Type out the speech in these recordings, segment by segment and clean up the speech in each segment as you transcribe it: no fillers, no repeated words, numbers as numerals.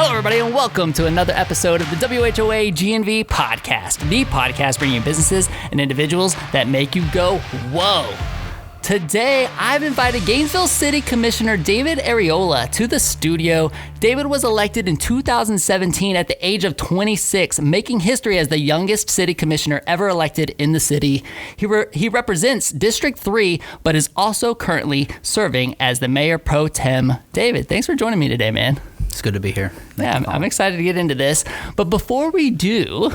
Hello, everybody, and welcome to another episode of the WHOA GNV podcast, the podcast bringing you businesses and individuals that make you go, whoa. Today, I've invited Gainesville City Commissioner David Arreola to the studio. David was elected in 2017 at the age of 26, making history as the youngest city commissioner ever elected in the city. He represents District 3, but is also currently serving as the mayor pro tem. David, thanks for joining me today, man. It's good to be here. I'm excited to get into this. But before we do,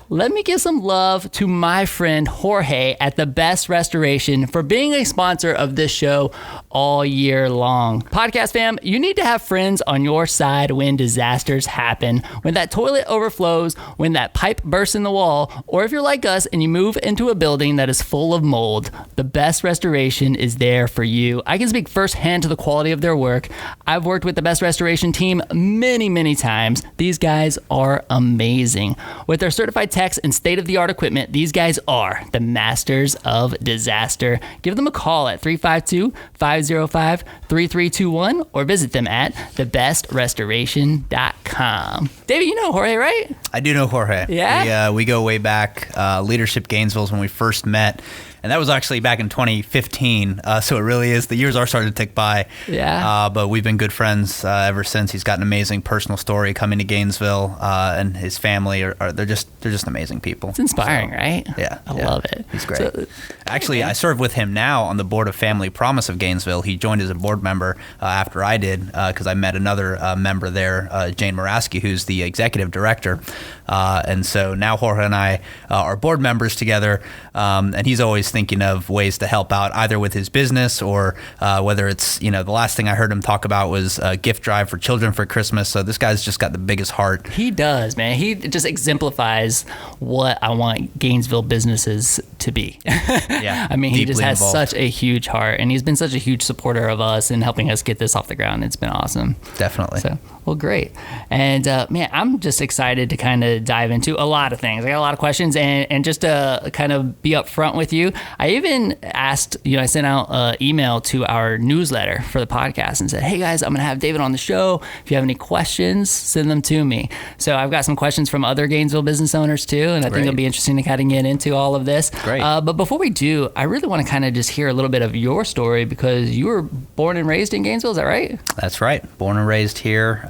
let me give some love to my friend Jorge at The Best Restoration for being a sponsor of this show all year long. Podcast fam, you need to have friends on your side when disasters happen, when that toilet overflows, when that pipe bursts in the wall, or if you're like us and you move into a building that is full of mold. The Best Restoration is there for you. I can speak firsthand to the quality of their work. I've worked with the Best Restoration team many times. These guys are amazing. With their certified techs and state-of-the-art equipment, these guys are the masters of disaster. Give them a call at 352-505-3321 or visit them at thebestrestoration.com. David, you know Jorge, right? I do know Jorge. Yeah? We go way back. Leadership Gainesville is when we first met. And that was actually back in 2015, so it really is. The years are starting to tick by. Yeah. But we've been good friends ever since. He's got an amazing personal story coming to Gainesville, and his family they're just amazing people. It's inspiring, right? Yeah, I love it. He's great. Actually, I serve with him now on the board of Family Promise of Gainesville. He joined as a board member after I did, because I met another member there, Jane Moraski, who's the executive director. And so now Jorge and I are board members together, and he's always thinking of ways to help out either with his business or whether it's, the last thing I heard him talk about was a gift drive for children for Christmas. So this guy's just got the biggest heart. He does, man. He just exemplifies what I want Gainesville businesses to be. Yeah. I mean, he just has involved. such a huge heart, and he's been such a huge supporter of us and helping us get this off the ground. It's been awesome. Definitely. So, well, great. And man, I'm just excited to kind of dive into a lot of things. I got a lot of questions, and just to kind of be upfront with you, I even asked, I sent out an email to our newsletter for the podcast and said, hey guys, I'm going to have David on the show. If you have any questions, send them to me. So I've got some questions from other Gainesville business owners too, and I think it'll be interesting to kind of get into all of this. Great. But before we do, I really want to kind of just hear a little bit of your story, because you were born and raised in Gainesville, is that right? That's right. Born and raised here.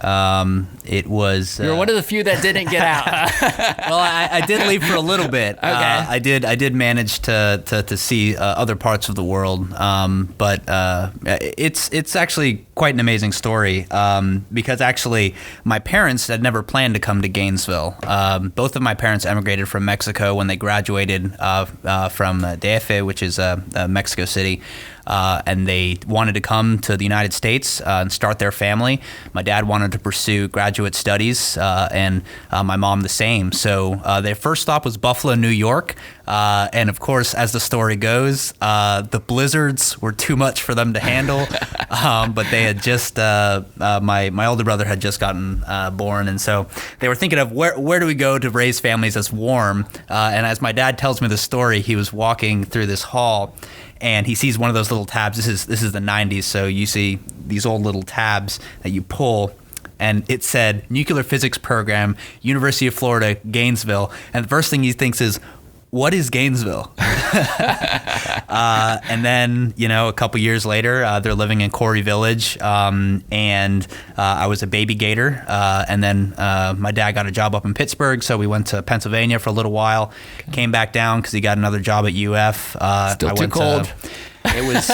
It was... You're one of the few that didn't get out. Well, I did leave for a little bit. Okay. I did manage to see other parts of the world, but it's actually quite an amazing story, because actually my parents had never planned to come to Gainesville. Both of my parents emigrated from Mexico when they graduated from DF, which is Mexico City. And they wanted to come to the United States and start their family. My dad wanted to pursue graduate studies, and my mom the same. So their first stop was Buffalo, New York. And of course, as the story goes, the blizzards were too much for them to handle. But they had just, my older brother had just gotten born. And so they were thinking of where do we go to raise families that's warm? And as my dad tells me the story, he was walking through this hall, and he sees one of those little tabs. This is the 90s, so you see these old little tabs that you pull, and it said Nuclear Physics Program, University of Florida, Gainesville. And the first thing he thinks is, what is Gainesville? And then, a couple years later, they're living in Corey Village, and I was a baby gator. And then my dad got a job up in Pittsburgh, so we went to Pennsylvania for a little while. Came back down because he got another job at UF. Still too cold. It was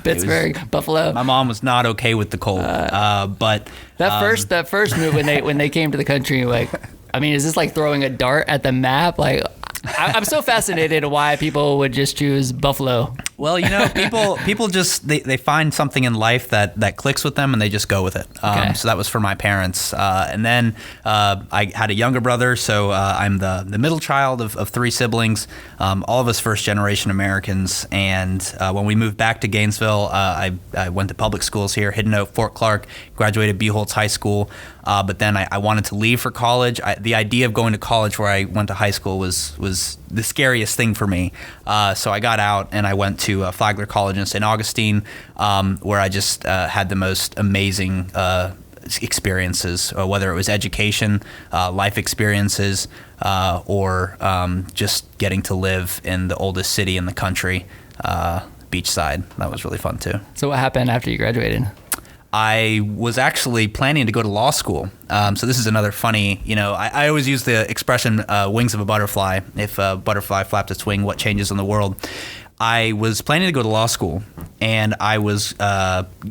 Pittsburgh, Buffalo. My mom was not okay with the cold, but that first move when they came to the country, like, I mean, is this like throwing a dart at the map? Like, I'm so fascinated why people would just choose Buffalo. Well, people just they find something in life that clicks with them, and they just go with it. Okay. So that was for my parents. And then I had a younger brother, so I'm the middle child of three siblings, all of us first generation Americans. And when we moved back to Gainesville, I went to public schools here, Hidden Oak, Fort Clark, graduated Buchholz High School. But then I wanted to leave for college. The idea of going to college where I went to high school was the scariest thing for me. So I got out and I went to Flagler College in St. Augustine, where I just had the most amazing experiences, whether it was education, life experiences, or just getting to live in the oldest city in the country, beachside. That was really fun too. So what happened after you graduated? I was actually planning to go to law school. So this is another funny, I always use the expression wings of a butterfly. If a butterfly flapped its wing, what changes in the world? I was planning to go to law school, and I was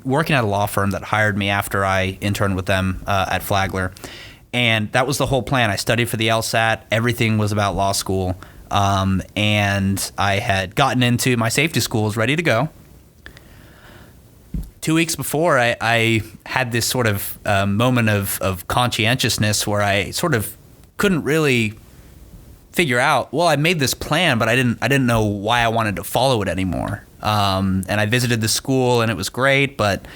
working at a law firm that hired me after I interned with them at Flagler. And that was the whole plan. I studied for the LSAT. Everything was about law school. And I had gotten into my safety schools ready to go. 2 weeks before, I had this sort of moment of conscientiousness where I sort of couldn't really figure out, well, I made this plan, but I didn't know why I wanted to follow it anymore. And I visited the school, and it was great, but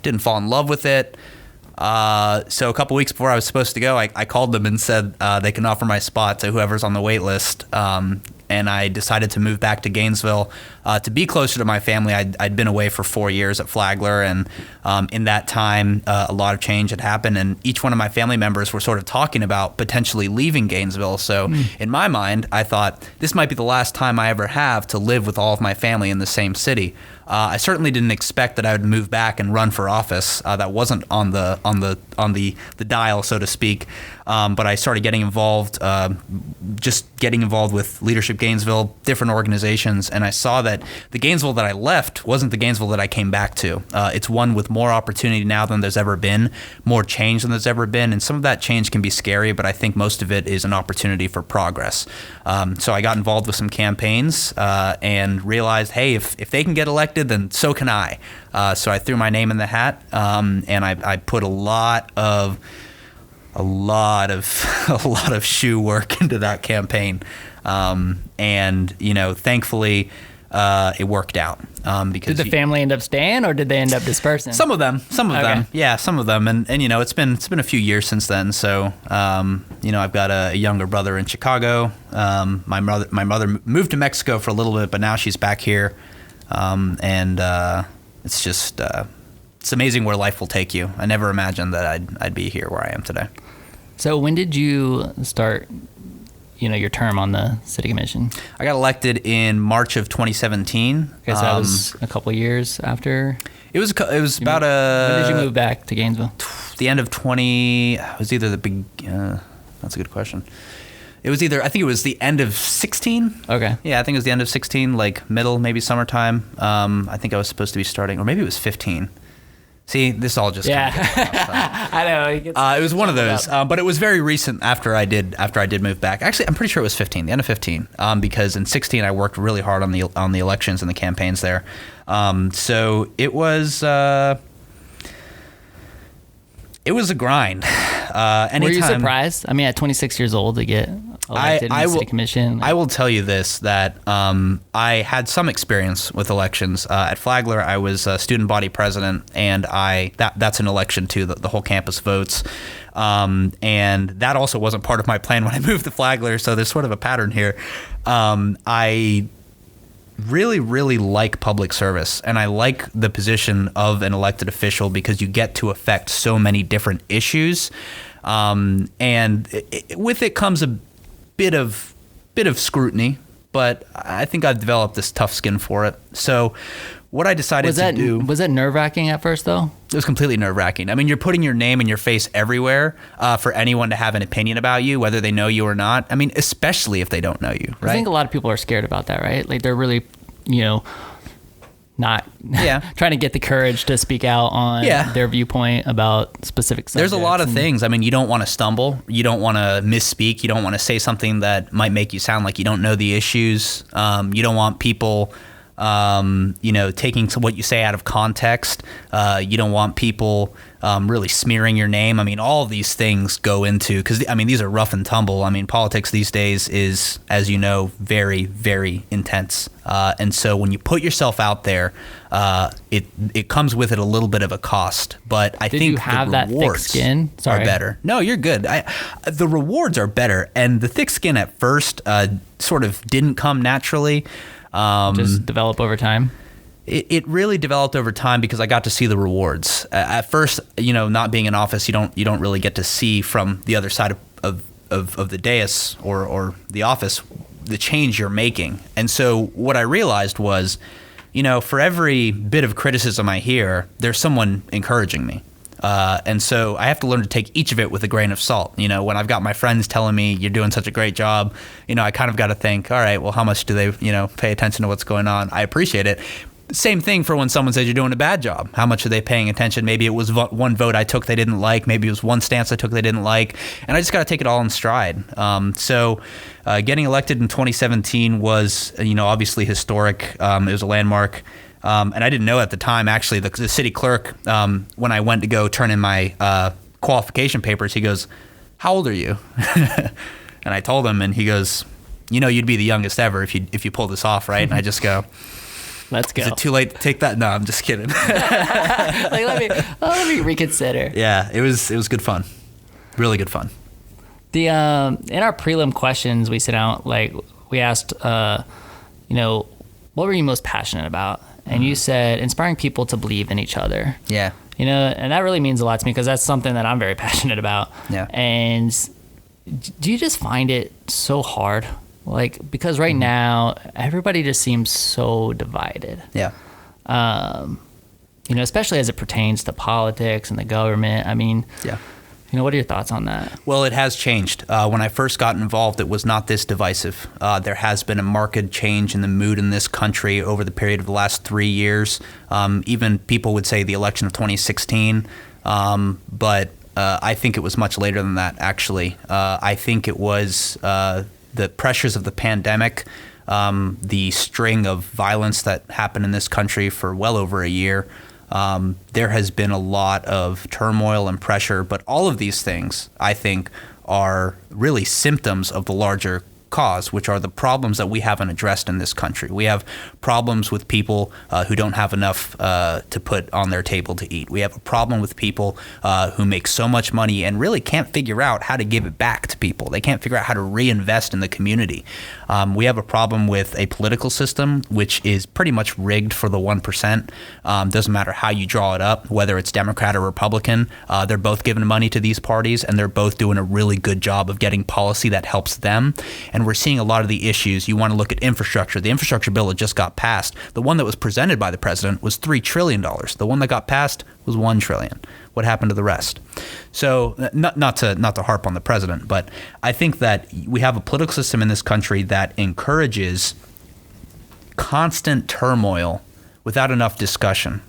didn't fall in love with it. So a couple weeks before I was supposed to go, I called them and said they can offer my spot to whoever's on the wait list. And I decided to move back to Gainesville to be closer to my family. I'd been away for 4 years at Flagler, and in that time, a lot of change had happened, and each one of my family members were sort of talking about potentially leaving Gainesville. So in my mind, I thought this might be the last time I ever have to live with all of my family in the same city. I certainly didn't expect that I would move back and run for office. That wasn't on the dial, so to speak. But I started getting involved, just getting involved with Leadership Gainesville, different organizations, and I saw that the Gainesville that I left wasn't the Gainesville that I came back to. It's one with more opportunity now than there's ever been, more change than there's ever been, and some of that change can be scary, but I think most of it is an opportunity for progress. So I got involved with some campaigns and realized, hey, if they can get elected, then so can I. So I threw my name in the hat, and I put a lot of shoe work into that campaign, and thankfully it worked out. Because did the family end up staying, or did they end up dispersing? Some of them, yeah, some of them, and it's been a few years since then. So I've got a younger brother in Chicago. My mother moved to Mexico for a little bit, but now she's back here, and it's just it's amazing where life will take you. I never imagined that I'd be here where I am today. So when did you start, your term on the city commission? I got elected in March of 2017. Okay, so that was a couple of years after. It was about when did you move back to Gainesville? The end of 20. It was either the big. That's a good question. It was either, I think it was the end of 16. Okay. Yeah, I think it was the end of 16, like middle, maybe summertime. I think I was supposed to be starting, or maybe it was 15. See, this all just yeah. I know. It was one of those, but it was very recent after I did move back. Actually, I'm pretty sure it was 15, the end of 15, because in 16 I worked really hard on the elections and the campaigns there. So it was a grind. Were you surprised? I mean, at 26 years old to get elected in the city commission? I will tell you this, that I had some experience with elections. At Flagler, I was a student body president, and that's an election too. The whole campus votes. And that also wasn't part of my plan when I moved to Flagler, so there's sort of a pattern here. I really, really like public service, and I like the position of an elected official because you get to affect so many different issues, and with it comes a bit of scrutiny, but I think I've developed this tough skin for it. So what I decided to do... Was that nerve-wracking at first, though? It was completely nerve-wracking. I mean, you're putting your name and your face everywhere for anyone to have an opinion about you, whether they know you or not. I mean, especially if they don't know you, right? I think a lot of people are scared about that, right? Like, they're really, not trying to get the courage to speak out on their viewpoint about specific subjects. There's a lot of things. I mean, you don't want to stumble. You don't want to misspeak. You don't want to say something that might make you sound like you don't know the issues. You don't want people... taking what you say out of context. You don't want people really smearing your name. I mean, all of these things go into, because I mean, these are rough and tumble. I mean, politics these days is, as you know, very, very intense. And so when you put yourself out there, it comes with it a little bit of a cost. But I think the rewards are better. No, you're good. The rewards are better, and the thick skin at first sort of didn't come naturally. Just develop over time. It really developed over time because I got to see the rewards. At first, not being in office, you don't really get to see from the other side of the dais or the office the change you're making. And so what I realized was, for every bit of criticism I hear, there's someone encouraging me. And so I have to learn to take each of it with a grain of salt. When I've got my friends telling me you're doing such a great job, I kind of got to think, all right, well, how much do they, pay attention to what's going on? I appreciate it. Same thing for when someone says you're doing a bad job. How much are they paying attention? Maybe it was one vote I took they didn't like. Maybe it was one stance I took they didn't like. And I just got to take it all in stride. So getting elected in 2017 was, obviously historic. It was a landmark. And I didn't know at the time, actually, the city clerk, when I went to go turn in my qualification papers, he goes, "How old are you?" And I told him, and he goes, "You'd be the youngest ever if you pull this off, right?" And I just go, "Let's go." Is it too late to take that? No, I'm just kidding. let me reconsider. Yeah, it was good fun, really good fun. The in our prelim questions we sent out, we asked, what were you most passionate about? And you said inspiring people to believe in each other. Yeah. And that really means a lot to me because that's something that I'm very passionate about. Yeah. And do you just find it so hard? Because right now everybody just seems so divided. Yeah. Especially as it pertains to politics and the government. I mean, yeah. What are your thoughts on that? Well, it has changed. When I first got involved, it was not this divisive. There has been a marked change in the mood in this country over the period of the last 3 years. Even people would say the election of 2016. But I think it was much later than that, actually. I think it was the pressures of the pandemic, the string of violence that happened in this country for well over a year. There has been a lot of turmoil and pressure, but all of these things, I think, are really symptoms of the larger cause, which are the problems that we haven't addressed in this country. We have problems with people who don't have enough to put on their table to eat. We have a problem with people who make so much money and really can't figure out how to give it back to people. They can't figure out how to reinvest in the community. We have a problem with a political system which is pretty much rigged for the 1%. Doesn't matter how you draw it up, whether it's Democrat or Republican. They're both giving money to these parties, and they're both doing a really good job of getting policy that helps them. And we're seeing a lot of the issues. You want to look at infrastructure. The infrastructure bill that just got passed, the one that was presented by the president was $3 trillion. The one that got passed was $1 trillion. What happened to the rest? So not to harp on the president, but I think that we have a political system in this country that encourages constant turmoil without enough discussion,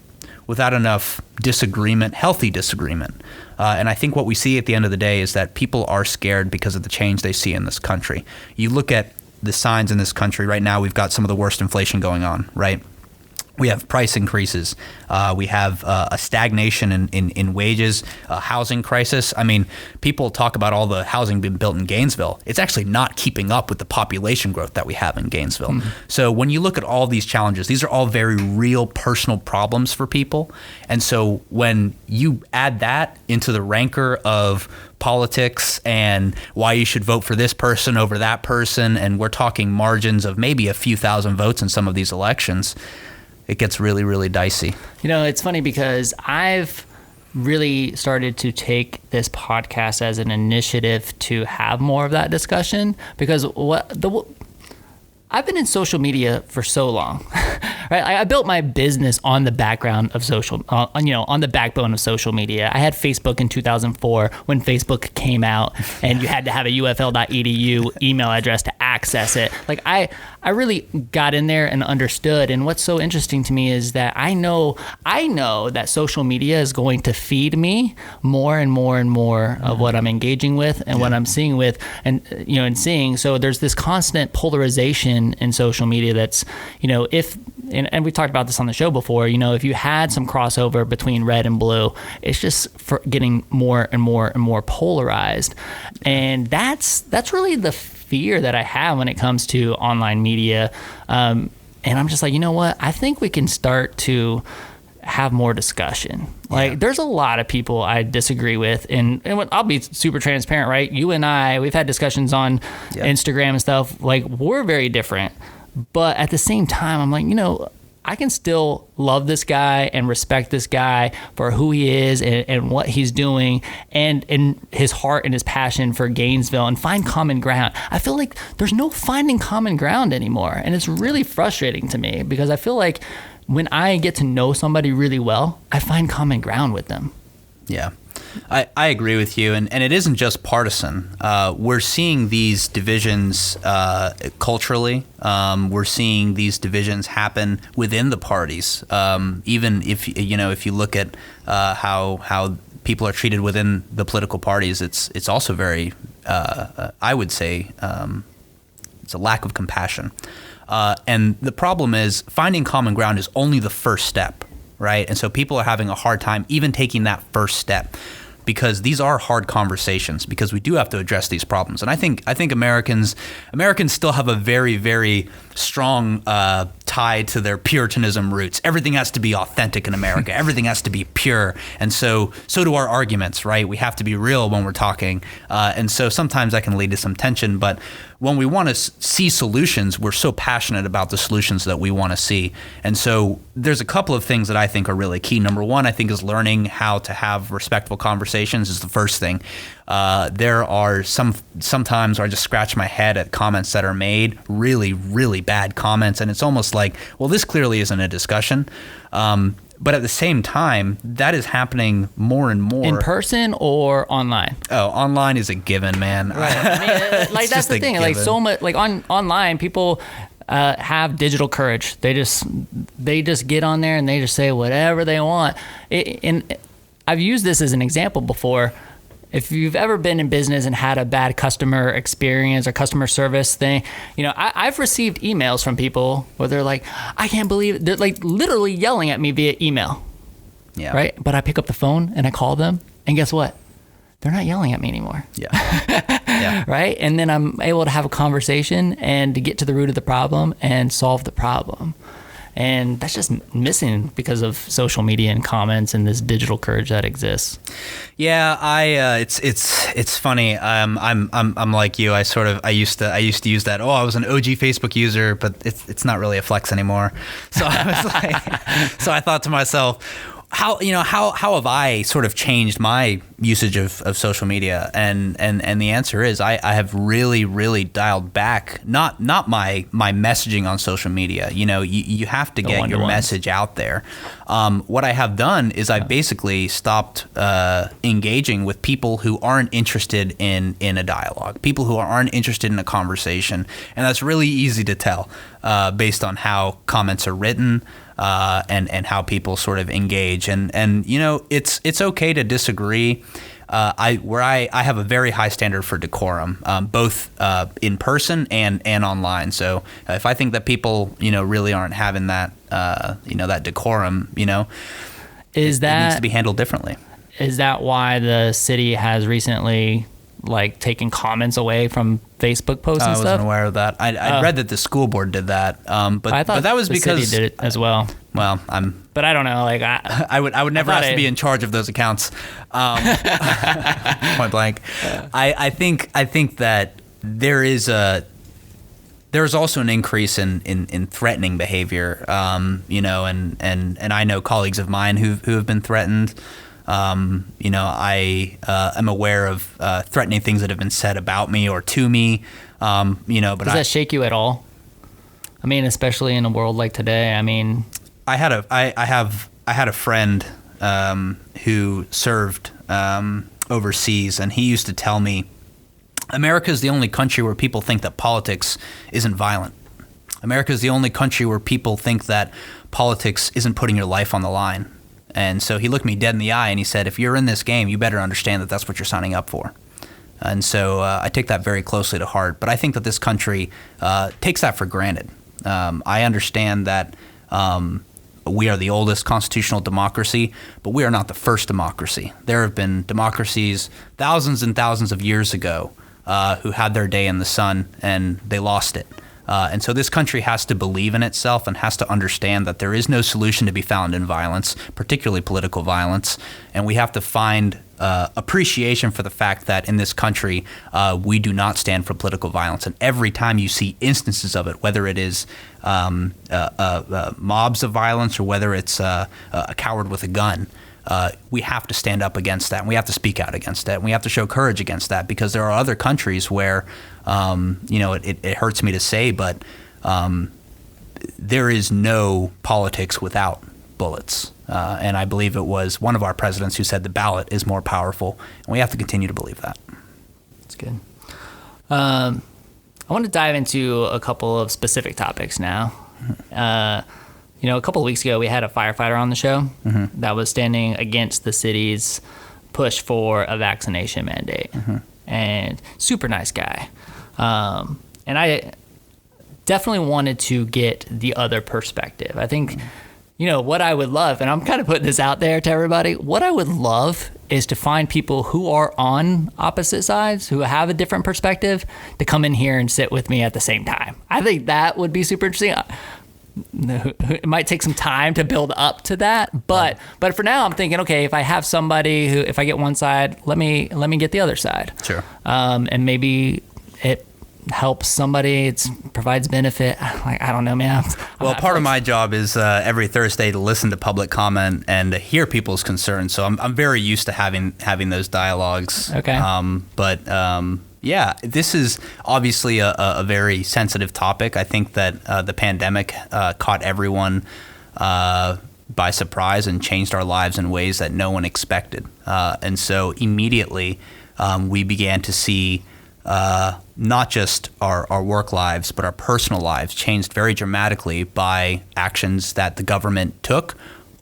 without enough disagreement, healthy disagreement. And I think what we see at the end of the day is that people are scared because of the change they see in this country. You look at the signs in this country right now, we've got some of the worst inflation going on, right? We have price increases. We have a stagnation in wages, a housing crisis. I mean, people talk about all the housing being built in Gainesville. It's actually not keeping up with the population growth that we have in Gainesville. Mm-hmm. So when you look at all these challenges, these are all very real personal problems for people. And so when you add that into the rancor of politics and why you should vote for this person over that person, and we're talking margins of maybe a few thousand votes in some of these elections, it gets really, really dicey. It's funny because I've really started to take this podcast as an initiative to have more of that discussion because I've been in social media for so long, right? I built my business on the background of on the backbone of social media. I had Facebook in 2004 when Facebook came out, and you had to have a ufl.edu email address to access it. I really got in there and understood. And what's so interesting to me is that I know that social media is going to feed me more and more and more of what I'm engaging with and what I'm seeing with and seeing. So there's this constant polarization in social media that's, and we talked about this on the show before, if you had some crossover between red and blue, it's just getting more and more and more polarized. And that's really the fear that I have when it comes to online media. And I'm just like, you know what? I think we can start to have more discussion. There's a lot of people I disagree with, and I'll be super transparent, right? You and I, we've had discussions on Instagram and stuff. We're very different, but at the same time, I'm like, I can still love this guy and respect this guy for who he is and what he's doing and his heart and his passion for Gainesville and find common ground. I feel like there's no finding common ground anymore. And it's really frustrating to me because I feel like when I get to know somebody really well, I find common ground with them. Yeah. I agree with you, and it isn't just partisan. We're seeing these divisions culturally. We're seeing these divisions happen within the parties. Even if you look at how people are treated within the political parties, it's also very, I would say, it's a lack of compassion. And the problem is finding common ground is only the first step, right? And so people are having a hard time even taking that first step, because these are hard conversations, because we do have to address these problems. And I think Americans still have a very, very strong tie to their Puritanism roots. Everything has to be authentic in America. Everything has to be pure. And so do our arguments, right? We have to be real when we're talking. And so sometimes that can lead to some tension. But when we want to see solutions, we're so passionate about the solutions that we want to see. And so there's a couple of things that I think are really key. Number one, I think, is learning how to have respectful conversations is the first thing. There are sometimes where I just scratch my head at comments that are made, really, really bad comments. And it's almost like, well, this clearly isn't a discussion. But at the same time, that is happening more and more. In person or online? Oh, online is a given, man. Right. I mean, like that's the thing. Like so much, like online, people have digital courage. They just get on there and they just say whatever they want. And I've used this as an example before. If you've ever been in business and had a bad customer experience or customer service thing, I've received emails from people where they're like, I can't believe it. They're like literally yelling at me via email. Yeah. Right. But I pick up the phone and I call them, and guess what? They're not yelling at me anymore. Yeah. Yeah. Right. And then I'm able to have a conversation and to get to the root of the problem and solve the problem. And that's just missing because of social media and comments and this digital courage that exists. Yeah, it's funny. I'm like you. I used to use that. Oh, I was an OG Facebook user, but it's not really a flex anymore. So I was like, so I thought to myself, how have I sort of changed my usage of social media? And the answer is I have really, really dialed back, not my messaging on social media. You have to get your message out there. What I have done is I've basically stopped engaging with people who aren't interested in a dialogue, people who aren't interested in a conversation. And that's really easy to tell based on how comments are written. And how people sort of engage, and it's okay to disagree. I have a very high standard for decorum, both in person and online. So if I think that people really aren't having that that decorum, it needs to be handled differently. Is that why the city has recently taking comments away from Facebook posts and stuff? I wasn't aware of that. I read that the school board did that, but I thought that was the because city did it as well. Well, but I don't know. I would never ask to be in charge of those accounts. Point blank. I think that there's also an increase in threatening behavior. And I know colleagues of mine who have been threatened. I am aware of threatening things that have been said about me or to me. But does that shake you at all? I mean, especially in a world like today. I mean, I had a friend who served overseas, and he used to tell me, America is the only country where people think that politics isn't violent. America is the only country where people think that politics isn't putting your life on the line. And so he looked me dead in the eye and he said, if you're in this game, you better understand that that's what you're signing up for. And so I take that very closely to heart. But I think that this country takes that for granted. I understand that we are the oldest constitutional democracy, but we are not the first democracy. There have been democracies thousands and thousands of years ago who had their day in the sun and they lost it. And so this country has to believe in itself and has to understand that there is no solution to be found in violence, particularly political violence. And we have to find appreciation for the fact that in this country we do not stand for political violence. And every time you see instances of it, whether it is mobs of violence or whether it's a coward with a gun, we have to stand up against that, and we have to speak out against that, and we have to show courage against that, because there are other countries where, it hurts me to say, but there is no politics without bullets. And I believe it was one of our presidents who said the ballot is more powerful, and we have to continue to believe that. That's good. I want to dive into a couple of specific topics now. A couple of weeks ago, we had a firefighter on the show that was standing against the city's push for a vaccination mandate. And super nice guy. And I definitely wanted to get the other perspective. I think, what I would love, and I'm kind of putting this out there to everybody, what I would love is to find people who are on opposite sides, who have a different perspective, to come in here and sit with me at the same time. I think that would be super interesting. It might take some time to build up to that, but for now I'm thinking, okay, if I have somebody who, if I get one side, let me get the other side. Sure. And maybe it helps somebody, it provides benefit. Like, I don't know, man. Well, part of my job is every Thursday to listen to public comment and to hear people's concerns. So I'm very used to having those dialogues. Okay. Yeah, this is obviously a very sensitive topic. I think that the pandemic caught everyone by surprise and changed our lives in ways that no one expected. And so immediately we began to see not just our work lives, but our personal lives changed very dramatically by actions that the government took,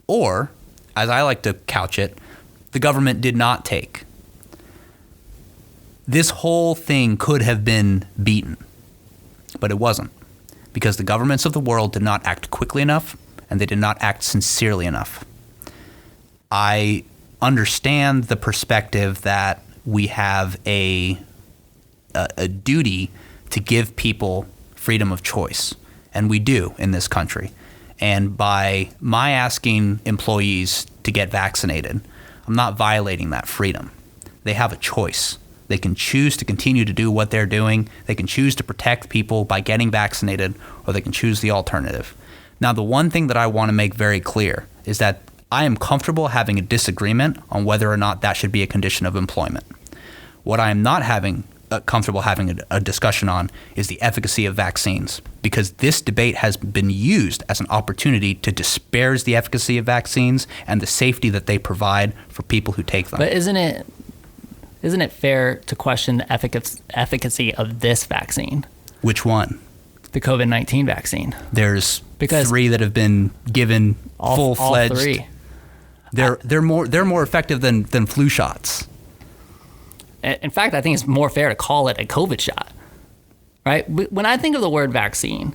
or, as I like to couch it, the government did not take. This whole thing could have been beaten, but it wasn't, because the governments of the world did not act quickly enough, and they did not act sincerely enough. I understand the perspective that we have a duty to give people freedom of choice, and we do in this country. And by my asking employees to get vaccinated, I'm not violating that freedom. They have a choice. They can choose to continue to do what they're doing. They can choose to protect people by getting vaccinated, or they can choose the alternative. Now, the one thing that I want to make very clear is that I am comfortable having a disagreement on whether or not that should be a condition of employment. What I am not comfortable having a discussion on is the efficacy of vaccines, because this debate has been used as an opportunity to disparage the efficacy of vaccines and the safety that they provide for people who take them. But isn't it fair to question the efficacy of this vaccine? Which one? The COVID-19 vaccine. There's 3 that have been given full-fledged. All 3. They're more effective than flu shots. In fact, I think it's more fair to call it a COVID shot, right? When I think of the word vaccine,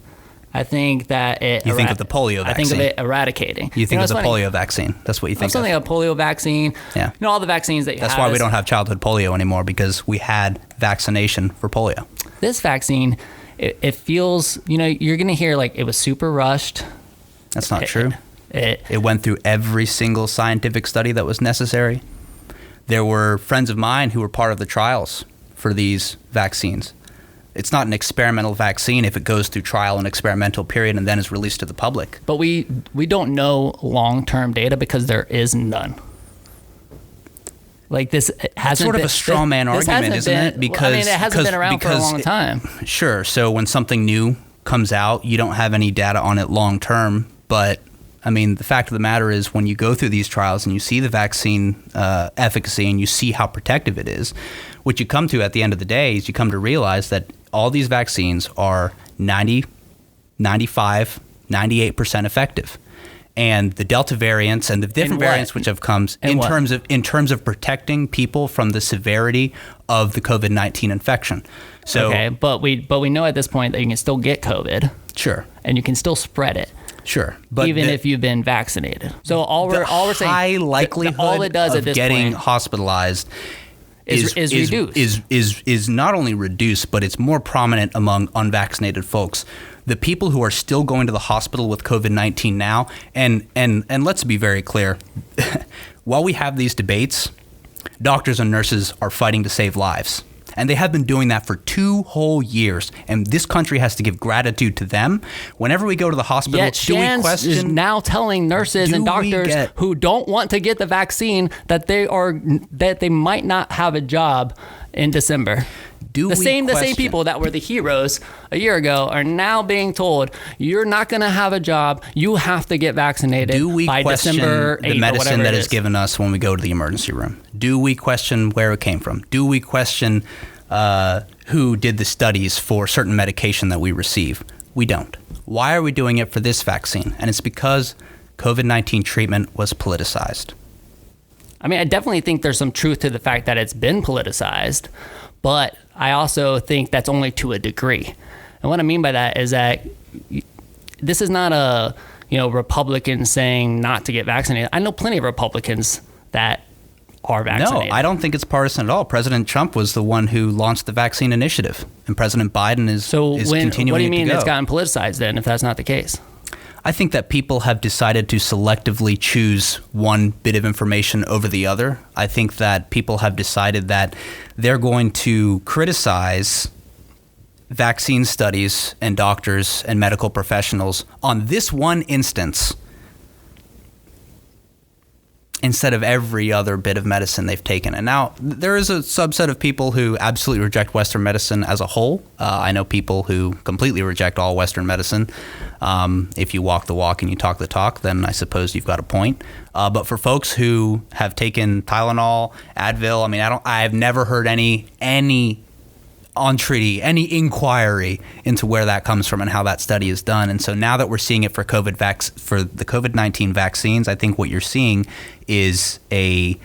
I think that it... You think of the polio vaccine. I think of it eradicating. You think of the polio vaccine. That's what you think of. Something like a polio vaccine. Yeah. All the vaccines that you have. That's why we don't have childhood polio anymore, because we had vaccination for polio. This vaccine, it feels, you're going to hear like it was super rushed. That's not true. It went through every single scientific study that was necessary. There were friends of mine who were part of the trials for these vaccines. It's not an experimental vaccine if it goes through trial and experimental period and then is released to the public. But we don't know long-term data because there is none. Like this hasn't That's sort of a straw man argument, isn't it? Because it hasn't been around for a long time. Sure. So when something new comes out, you don't have any data on it long term, but I mean, the fact of the matter is when you go through these trials and you see the vaccine efficacy and you see how protective it is, what you come to at the end of the day is you come to realize that all these vaccines are 90, 95, 98% effective. And the Delta variants and the different variants which have come in terms of protecting people from the severity of the COVID-19 infection. So, okay, but we know at this point that you can still get COVID. Sure. And you can still spread it. Sure, but even if you've been vaccinated. So all we're saying, high likelihood all it does of at this getting point hospitalized is reduced. Is not only reduced, but it's more prominent among unvaccinated folks. The people who are still going to the hospital with COVID-19 now, and let's be very clear, while we have these debates, Doctors and nurses are fighting to save lives. And they have been doing that for 2 whole years. And this country has to give gratitude to them. Whenever we go to the hospital, Yet Shands is now telling nurses and doctors who don't want to get the vaccine that they might not have a job in December. The same people that were the heroes a year ago are now being told, you're not going to have a job. You have to get vaccinated by December 8th the medicine that is is given us when we go to the emergency room? Do we question where it came from? Do we question who did the studies for certain medication that we receive? We don't. Why are we doing it for this vaccine? And it's because COVID-19 treatment was politicized. I mean, I definitely think there's some truth to the fact that it's been politicized, but I also think that's only to a degree. And what I mean by that is that this is not a, Republican saying not to get vaccinated. I know plenty of Republicans that are vaccinated. No, I don't think it's partisan at all. President Trump was the one who launched the vaccine initiative, and President Biden is continuing. What do you mean it's gotten politicized then, if that's not the case? I think that people have decided to selectively choose one bit of information over the other. I think that people have decided that they're going to criticize vaccine studies and doctors and medical professionals on this one instance instead of every other bit of medicine they've taken. And now there is a subset of people who absolutely reject Western medicine as a whole. I know people who completely reject all Western medicine. If you walk the walk and you talk the talk, then I suppose you've got a point. But for folks who have taken Tylenol, Advil, I have never heard any entreaty, any inquiry into where that comes from and how that study is done. And so now that we're seeing it for for the COVID-19 vaccines, I think what you're seeing is a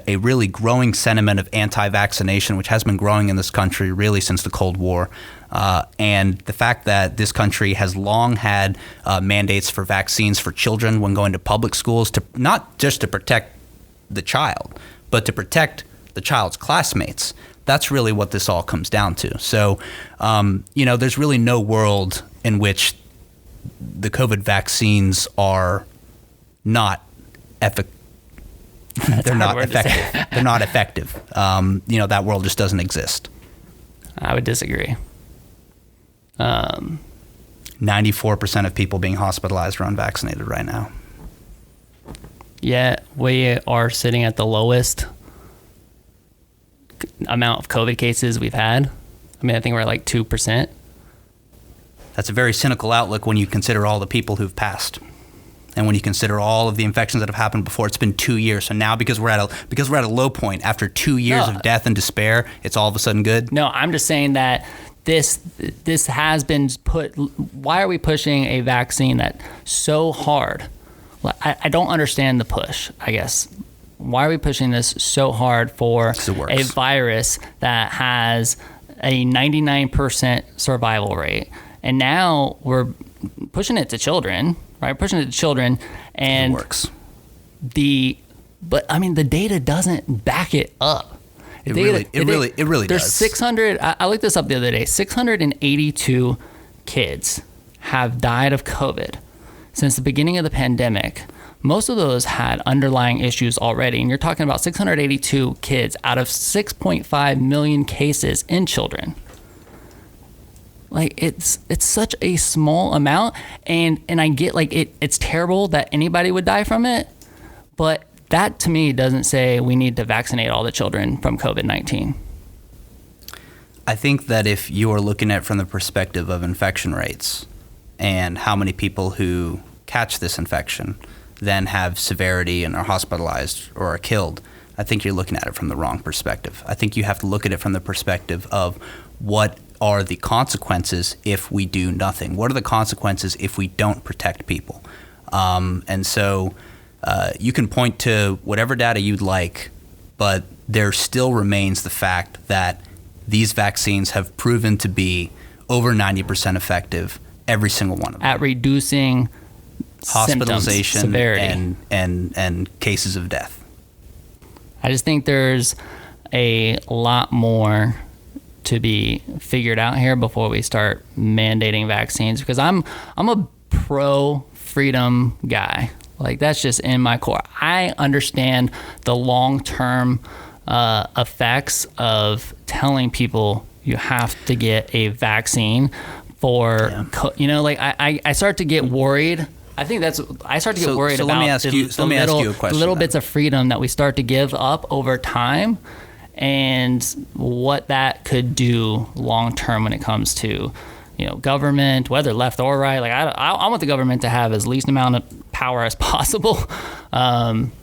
really growing sentiment of anti-vaccination, which has been growing in this country really since the Cold War. And the fact that this country has long had mandates for vaccines for children when going to public schools, to not just to protect the child, but to protect the child's classmates. That's really what this all comes down to. So, there's really no world in which the COVID vaccines are not effective. They're not effective. They're not effective. That world just doesn't exist. I would disagree. 94% of people being hospitalized are unvaccinated right now. Yeah, we are sitting at the lowest amount of COVID cases we've had. I think we're at like 2%. That's a very cynical outlook when you consider all the people who've passed. And when you consider all of the infections that have happened before. It's been 2 years. So now because we're at a low point after 2 years of death and despair, it's all of a sudden good? No, I'm just saying that this has been put. Why are we pushing a vaccine that so hard? I don't understand the push, I guess. Why are we pushing this so hard for a virus that has a 99% survival rate? And now we're pushing it to children, right? Pushing it to children, and it works. The data doesn't back it up. It really there's does. 600. I looked this up the other day. 682 kids have died of COVID since the beginning of the pandemic. Most of those had underlying issues already, and you're talking about 682 kids out of 6.5 million cases in children. Like, it's such a small amount, and I get, like, it's terrible that anybody would die from it, but that to me doesn't say we need to vaccinate all the children from COVID-19. I think that if you are looking at it from the perspective of infection rates and how many people who catch this infection then have severity and are hospitalized or are killed, I think you're looking at it from the wrong perspective. I think you have to look at it from the perspective of what are the consequences if we do nothing? What are the consequences if we don't protect people? And so you can point to whatever data you'd like, but there still remains the fact that these vaccines have proven to be over 90% effective, every single one of them. At reducing hospitalization, severity, and cases of death. I just think there's a lot more to be figured out here before we start mandating vaccines, because I'm a pro freedom guy. Like, that's just in my core. I understand the long-term effects of telling people you have to get a vaccine for, like I start to get worried. I think I start to get worried about the little bits of freedom that we start to give up over time, and what that could do long term when it comes to, government, whether left or right. Like, I want the government to have as least amount of power as possible.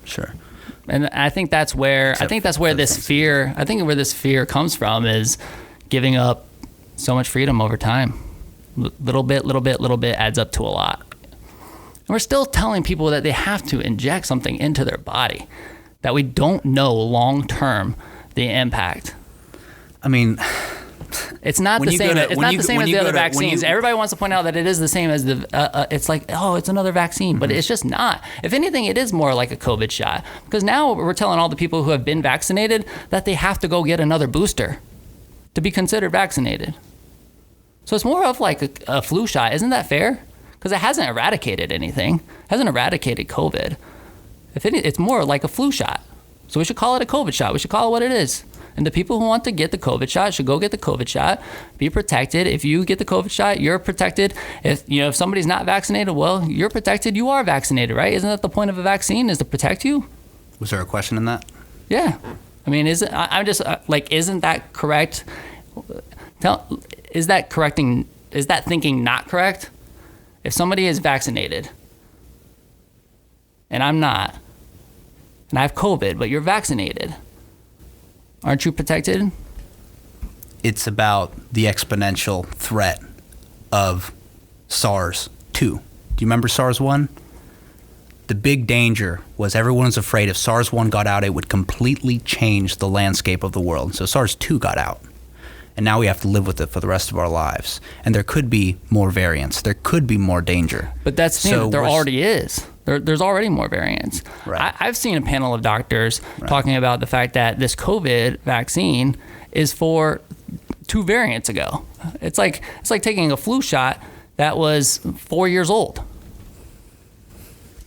Sure. And I think that's where this fear comes from, is giving up so much freedom over time. Little bit adds up to a lot. And we're still telling people that they have to inject something into their body that we don't know long term the impact. I mean, it's not the same. It's not the same as the other vaccines. Everybody wants to point out that it is the same as the. It's like, oh, it's another vaccine, but it's just not. If anything, it is more like a COVID shot, because now we're telling all the people who have been vaccinated that they have to go get another booster to be considered vaccinated. So it's more of like a flu shot. Isn't that fair? Because it hasn't eradicated anything. It hasn't eradicated COVID. It's more like a flu shot. So we should call it a COVID shot. We should call it what it is. And the people who want to get the COVID shot should go get the COVID shot. Be protected. If you get the COVID shot, you're protected. If somebody's not vaccinated, well, you're protected. You are vaccinated, right? Isn't that the point of a vaccine, is to protect you? Was there a question in that? Yeah. I mean, isn't that correct? Is that thinking not correct? If somebody is vaccinated and I'm not, and I have COVID, but you're vaccinated, aren't you protected? It's about the exponential threat of SARS-2. Do you remember SARS-1? The big danger was everyone was afraid if SARS-1 got out, it would completely change the landscape of the world. So SARS-2 got out. And now we have to live with it for the rest of our lives. And there could be more variants. There could be more danger. But that's the thing, there already is. There's already more variants. Right. I've seen a panel of doctors talking about the fact that this COVID vaccine is for 2 variants ago. It's like taking a flu shot that was 4 years old.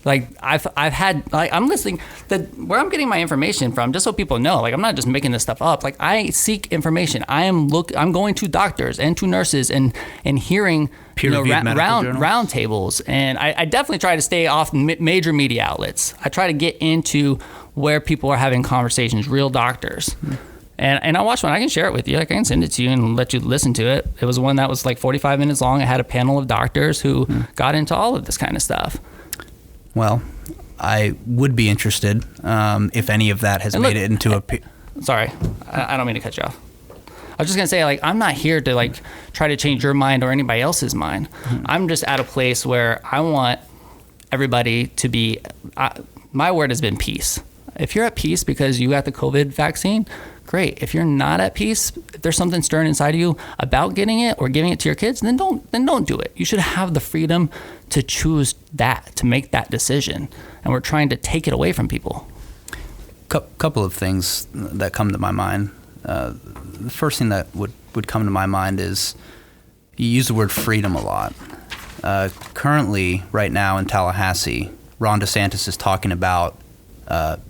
Like, I'm listening, where I'm getting my information from, just so people know, like, I'm not just making this stuff up. Like, I seek information. I'm going to doctors and to nurses and hearing round tables. And I definitely try to stay off major media outlets. I try to get into where people are having conversations, real doctors. And I watched one. I can share it with you. Like, I can send it to you and let you listen to it. It was one that was like 45 minutes long. It had a panel of doctors who got into all of this kind of stuff. Well, I would be interested if any of that has made it into a... Sorry, I don't mean to cut you off. I was just going to say, like, I'm not here to, like, try to change your mind or anybody else's mind. I'm just at a place where I want everybody to be... my word has been peace. If you're at peace because you got the COVID vaccine, great. If you're not at peace, if there's something stirring inside of you about getting it or giving it to your kids, then don't do it. You should have the freedom to choose that, to make that decision. And we're trying to take it away from people. Couple of things that come to my mind. The first thing that would come to my mind is you use the word freedom a lot. Currently, right now in Tallahassee, Ron DeSantis is talking about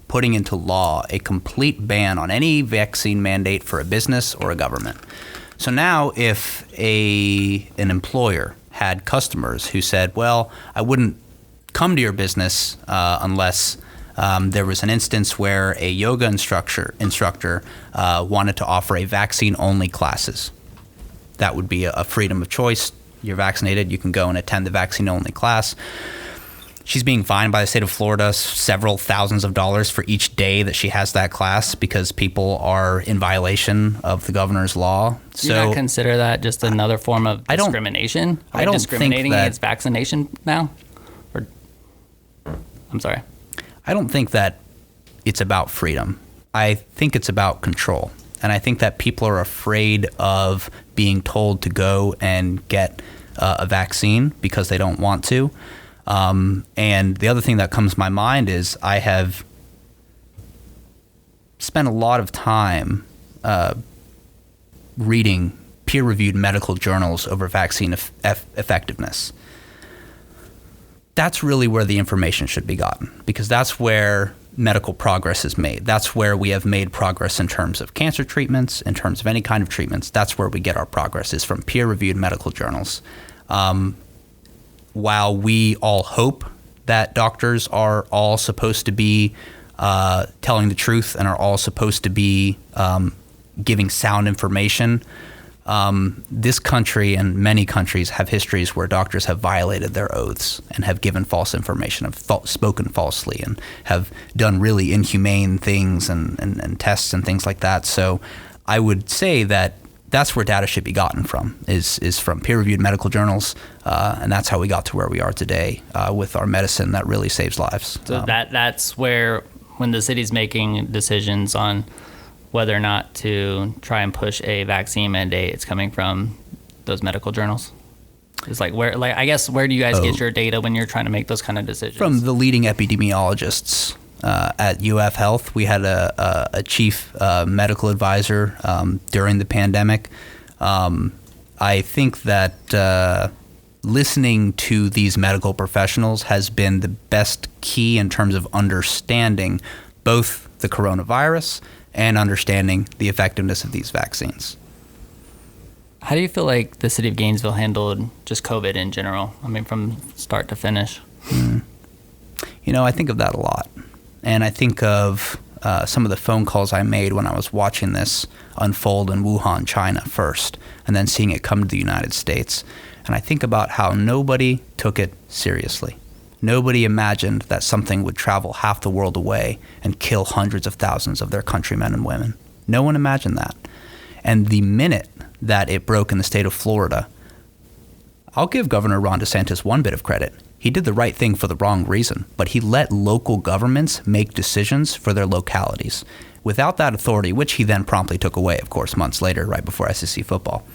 putting into law a complete ban on any vaccine mandate for a business or a government. So now if an employer had customers who said, well, I wouldn't come to your business unless there was an instance where a yoga instructor wanted to offer a vaccine-only classes. That would be a freedom of choice. You're vaccinated, you can go and attend the vaccine-only class. She's being fined by the state of Florida several thousands of dollars for each day that she has that class because people are in violation of the governor's law. Do you not consider that just another form of discrimination? I don't discriminating think that, against vaccination now? Or, I'm sorry. I don't think that it's about freedom. I think it's about control. And I think that people are afraid of being told to go and get a vaccine because they don't want to. And the other thing that comes to my mind is I have spent a lot of time reading peer-reviewed medical journals over vaccine effectiveness. that's really where the information should be gotten, because that's where medical progress is made. That's where we have made progress in terms of cancer treatments, in terms of any kind of treatments. That's where we get our progress, is from peer-reviewed medical journals. While we all hope that doctors are all supposed to be telling the truth and are all supposed to be giving sound information, this country and many countries have histories where doctors have violated their oaths and have given false information, have spoken falsely, and have done really inhumane things and tests and things like that. So I would say that that's where data should be gotten from, is from peer-reviewed medical journals, and that's how we got to where we are today with our medicine that really saves lives. So that's where, when the city's making decisions on whether or not to try and push a vaccine mandate, it's coming from those medical journals. It's like, where, like, I guess, where do you guys get your data when you're trying to make those kind of decisions? From the leading epidemiologists at UF Health. We had a chief medical advisor during the pandemic. I think that listening to these medical professionals has been the best key in terms of understanding both the coronavirus and understanding the effectiveness of these vaccines. How do you feel like the city of Gainesville handled just COVID in general? I mean, from start to finish. You know, I think of that a lot. And I think of some of the phone calls I made when I was watching this unfold in Wuhan, China first, and then seeing it come to the United States. And I think about how nobody took it seriously. Nobody imagined that something would travel half the world away and kill hundreds of thousands of their countrymen and women. No one imagined that. And the minute that it broke in the state of Florida, I'll give Governor Ron DeSantis one bit of credit. He did the right thing for the wrong reason, but he let local governments make decisions for their localities. Without that authority, which he then promptly took away, of course, months later, right before SEC football,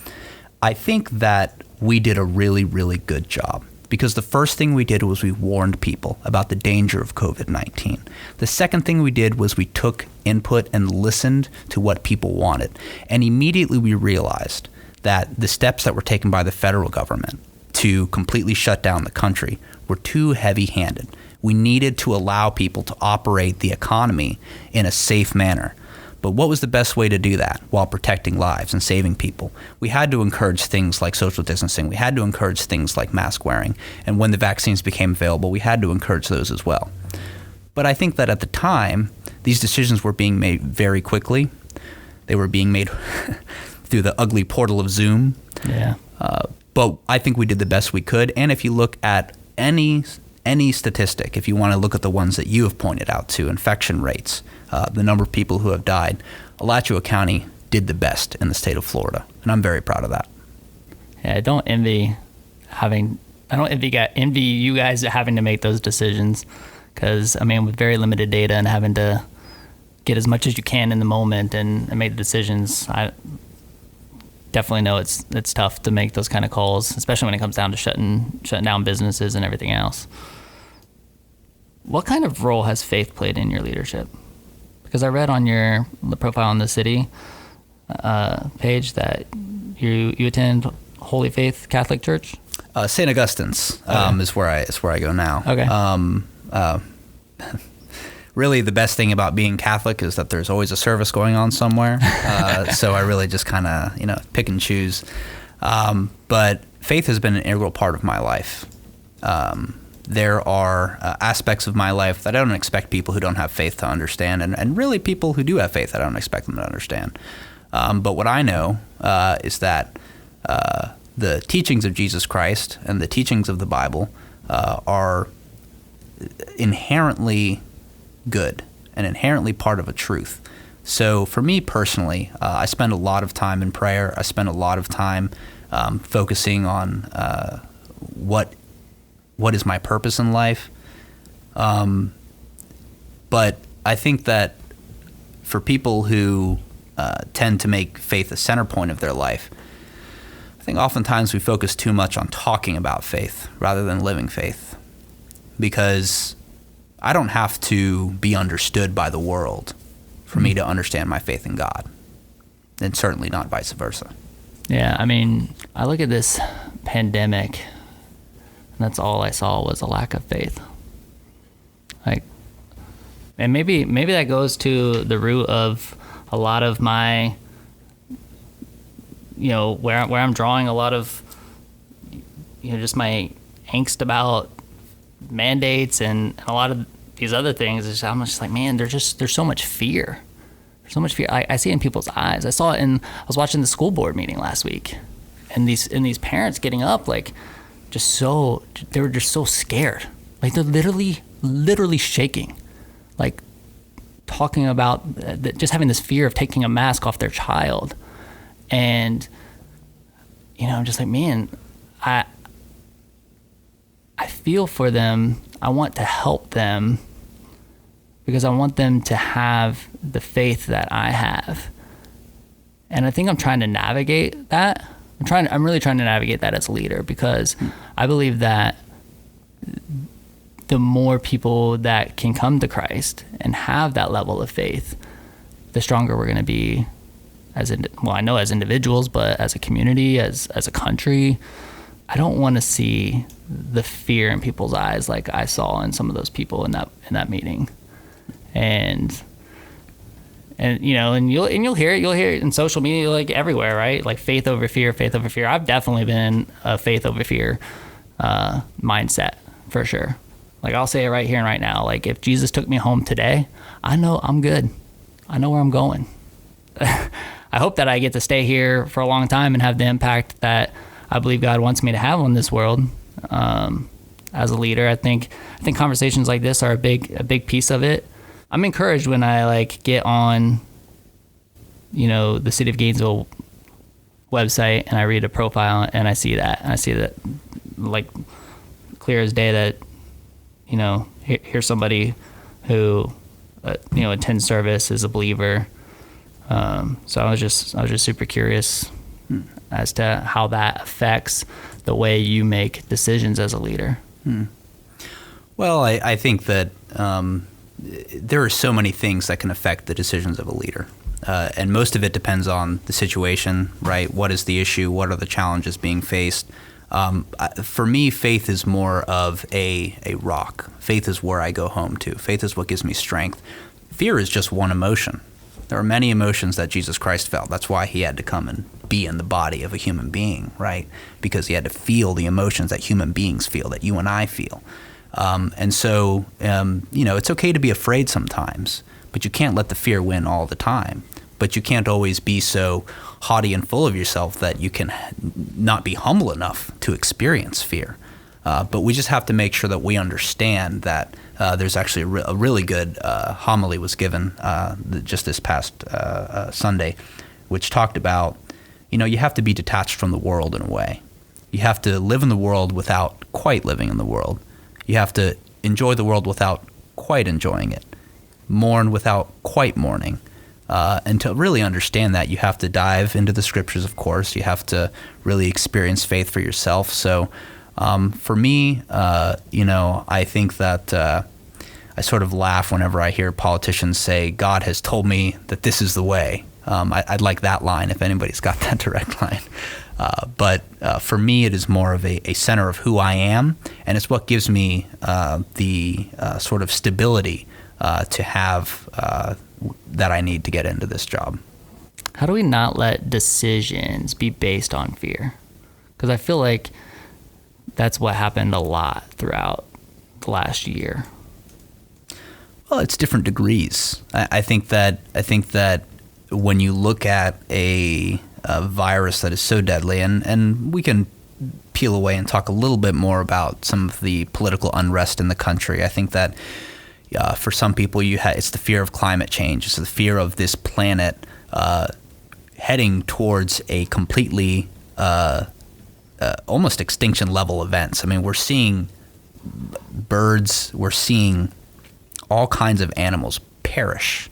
I think that we did a really, really good job. Because the first thing we did was we warned people about the danger of COVID-19. The second thing we did was we took input and listened to what people wanted. And immediately we realized that the steps that were taken by the federal government to completely shut down the country were too heavy-handed. We needed to allow people to operate the economy in a safe manner. But what was the best way to do that while protecting lives and saving people? We had to encourage things like social distancing. We had to encourage things like mask wearing. And when the vaccines became available, we had to encourage those as well. But I think that at the time, these decisions were being made very quickly. They were being made through the ugly portal of Zoom. Yeah. But I think we did the best we could. And if you look at any statistic, if you want to look at the ones that you have pointed out to, infection rates, the number of people who have died, Alachua County did the best in the state of Florida, and I'm very proud of that. Yeah, I don't envy you guys having to make those decisions, because I mean, with very limited data and having to get as much as you can in the moment and make the decisions, I definitely know it's tough to make those kind of calls, especially when it comes down to shutting down businesses and everything else. What kind of role has faith played in your leadership? Because I read on the profile on the city page that you attend Holy Faith Catholic Church. St. Augustine's is where I go now. Okay. Really, the best thing about being Catholic is that there's always a service going on somewhere. So I really just kind of pick and choose. But faith has been an integral part of my life. There are aspects of my life that I don't expect people who don't have faith to understand, and really people who do have faith I don't expect them to understand. But what I know is that the teachings of Jesus Christ and the teachings of the Bible are inherently good and inherently part of a truth. So for me personally, I spend a lot of time in prayer. I spend a lot of time focusing on what is my purpose in life. But I think that for people who tend to make faith a center point of their life, I think oftentimes we focus too much on talking about faith rather than living faith, because I don't have to be understood by the world for me to understand my faith in God, and certainly not vice versa. Yeah, I mean, I look at this pandemic, that's all I saw was a lack of faith. Like, and maybe that goes to the root of a lot of my, where I'm drawing a lot of, just my angst about mandates and a lot of these other things. I'm just like, man, there's so much fear. There's so much fear. I see it in people's eyes. I was watching the school board meeting last week, and these parents getting up, like, they were just so scared. Like, they're literally shaking, like, talking about just having this fear of taking a mask off their child. And, I'm just like, man, I feel for them. I want to help them because I want them to have the faith that I have. And I think I'm trying to navigate that. I'm really trying to navigate that as a leader, because I believe that the more people that can come to Christ and have that level of faith, the stronger we're going to be I know as individuals, but as a community, as a country. I don't want to see the fear in people's eyes like I saw in some of those people in that meeting. And you'll hear it in social media, like everywhere, right? Like faith over fear. I've definitely been a faith over fear mindset, for sure. Like, I'll say it right here and right now. Like, if Jesus took me home today, I know I'm good. I know where I'm going. I hope that I get to stay here for a long time and have the impact that I believe God wants me to have on this world. As a leader, I think conversations like this are a big piece of it. I'm encouraged when I get on, the City of Gainesville website and I read a profile and I see that like clear as day that, here's somebody who, attends service, is a believer. So I was just super curious as to how that affects the way you make decisions as a leader. Well, I think that there are so many things that can affect the decisions of a leader. And most of it depends on the situation, right? What is the issue? What are the challenges being faced? For me, faith is more of a rock. Faith is where I go home to. Faith is what gives me strength. Fear is just one emotion. There are many emotions that Jesus Christ felt. That's why he had to come and be in the body of a human being, right? Because he had to feel the emotions that human beings feel, that you and I feel. And so, it's okay to be afraid sometimes, but you can't let the fear win all the time. But you can't always be so haughty and full of yourself that you can not be humble enough to experience fear. But we just have to make sure that we understand that there's actually a really good homily was given just this past Sunday, which talked about, you have to be detached from the world in a way. You have to live in the world without quite living in the world. You have to enjoy the world without quite enjoying it. Mourn without quite mourning. And to really understand that, you have to dive into the scriptures, of course. You have to really experience faith for yourself. So for me, I think that I sort of laugh whenever I hear politicians say, God has told me that this is the way. I'd like that line if anybody's got that direct line. But for me, it is more of a center of who I am, and it's what gives me the sort of stability to have that I need to get into this job. How do we not let decisions be based on fear? Because I feel like that's what happened a lot throughout the last year. Well, it's different degrees. I think that when you look at a virus that is so deadly, and we can peel away and talk a little bit more about some of the political unrest in the country. I think that for some people, it's the fear of climate change. It's the fear of this planet heading towards a completely almost extinction level events. I mean, we're seeing birds, we're seeing all kinds of animals perish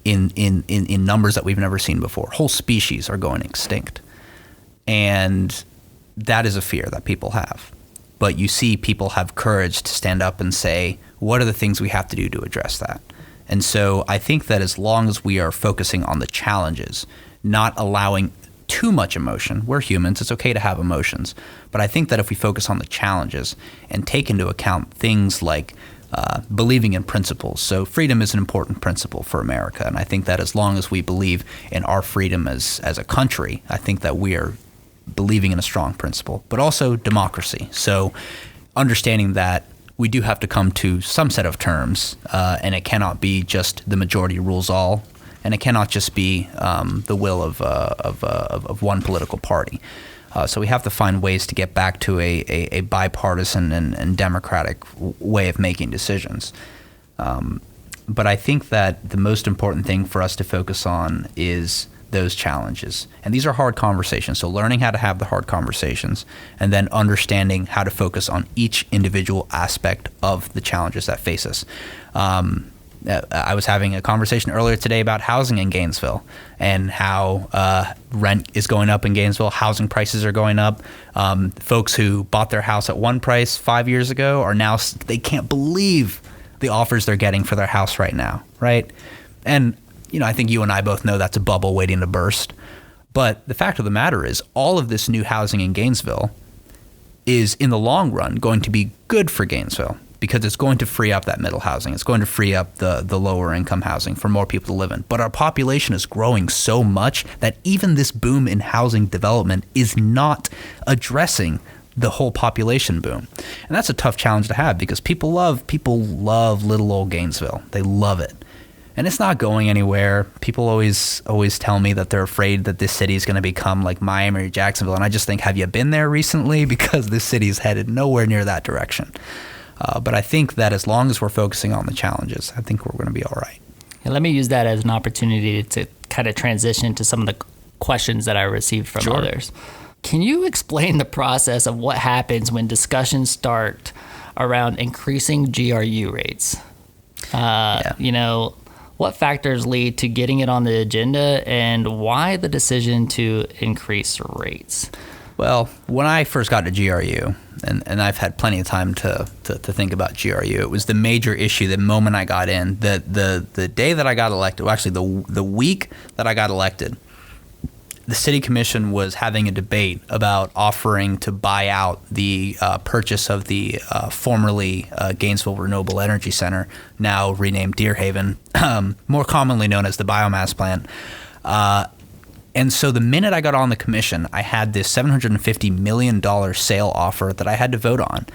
in numbers that we've never seen before. Whole species are going extinct. And that is a fear that people have. But you see people have courage to stand up and say, what are the things we have to do to address that? And so I think that as long as we are focusing on the challenges, not allowing too much emotion. We're humans. It's okay to have emotions. But I think that if we focus on the challenges and take into account things like believing in principles. So freedom is an important principle for America. And I think that as long as we believe in our freedom as a country, I think that we are believing in a strong principle. But also democracy. So understanding that we do have to come to some set of terms, and it cannot be just the majority rules all, and it cannot just be the will of one political party. So we have to find ways to get back to a bipartisan and democratic way of making decisions. But I think that the most important thing for us to focus on is those challenges. And these are hard conversations. So learning how to have the hard conversations and then understanding how to focus on each individual aspect of the challenges that face us. I was having a conversation earlier today about housing in Gainesville and how rent is going up in Gainesville, housing prices are going up. Folks who bought their house at one price 5 years ago are now, they can't believe the offers they're getting for their house right now, right? And I think you and I both know that's a bubble waiting to burst. But the fact of the matter is all of this new housing in Gainesville is in the long run going to be good for Gainesville, because it's going to free up that middle housing. It's going to free up the lower income housing for more people to live in. But our population is growing so much that even this boom in housing development is not addressing the whole population boom. And that's a tough challenge to have, because people love little old Gainesville. They love it. And it's not going anywhere. People always tell me that they're afraid that this city is going to become like Miami or Jacksonville. And I just think, have you been there recently? Because this city is headed nowhere near that direction. But I think that as long as we're focusing on the challenges, I think we're going to be all right. And let me use that as an opportunity to kind of transition to some of the questions that I received from others. Can you explain the process of what happens when discussions start around increasing GRU rates? What factors lead to getting it on the agenda, and why the decision to increase rates? Well, when I first got to GRU, and I've had plenty of time to think about GRU, it was the major issue the moment I got in. The day that I got elected, well, actually the week that I got elected, the city commission was having a debate about offering to buy out the purchase of the formerly Gainesville Renewable Energy Center, now renamed Deerhaven, more commonly known as the biomass plant. And so the minute I got on the commission, I had this $750 million sale offer that I had to vote on.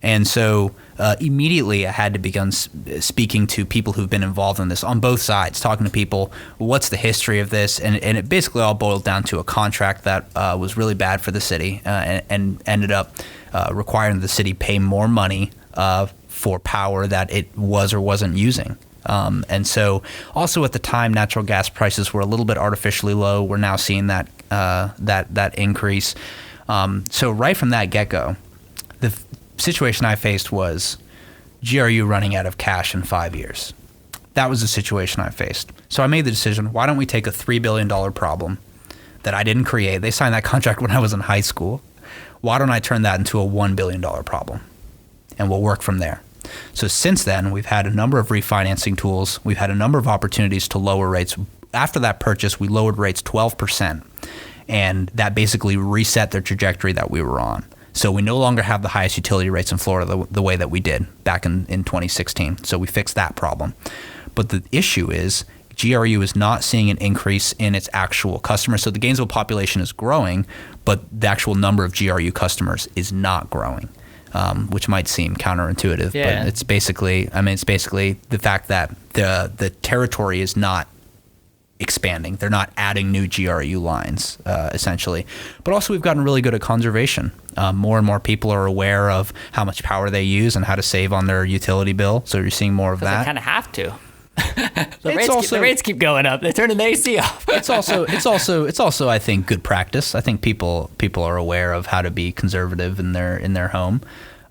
And so immediately I had to begin speaking to people who've been involved in this on both sides, talking to people, what's the history of this? And it basically all boiled down to a contract that was really bad for the city and ended up requiring the city pay more money for power that it was or wasn't using. And so also at the time, natural gas prices were a little bit artificially low. We're now seeing that increase. So right from that get-go, the situation I faced was GRU running out of cash in 5 years. That was the situation I faced. So I made the decision, why don't we take a $3 billion problem that I didn't create? They signed that contract when I was in high school. Why don't I turn that into a $1 billion problem? And we'll work from there. So since then, we've had a number of refinancing tools. We've had a number of opportunities to lower rates. After that purchase, we lowered rates 12%. And that basically reset the trajectory that we were on. So we no longer have the highest utility rates in Florida the way that we did back in 2016. So we fixed that problem. But the issue is GRU is not seeing an increase in its actual customers. So the Gainesville population is growing, but the actual number of GRU customers is not growing, which might seem counterintuitive. Yeah. But it's basically the fact that the territory is not expanding. They're not adding new GRU lines, essentially. But also we've gotten really good at conservation. More and more people are aware of how much power they use and how to save on their utility bill. So you're seeing more of that. They kind of have to. The rates keep going up. They're turning the AC off. It's also I think good practice. I think people are aware of how to be conservative in their home.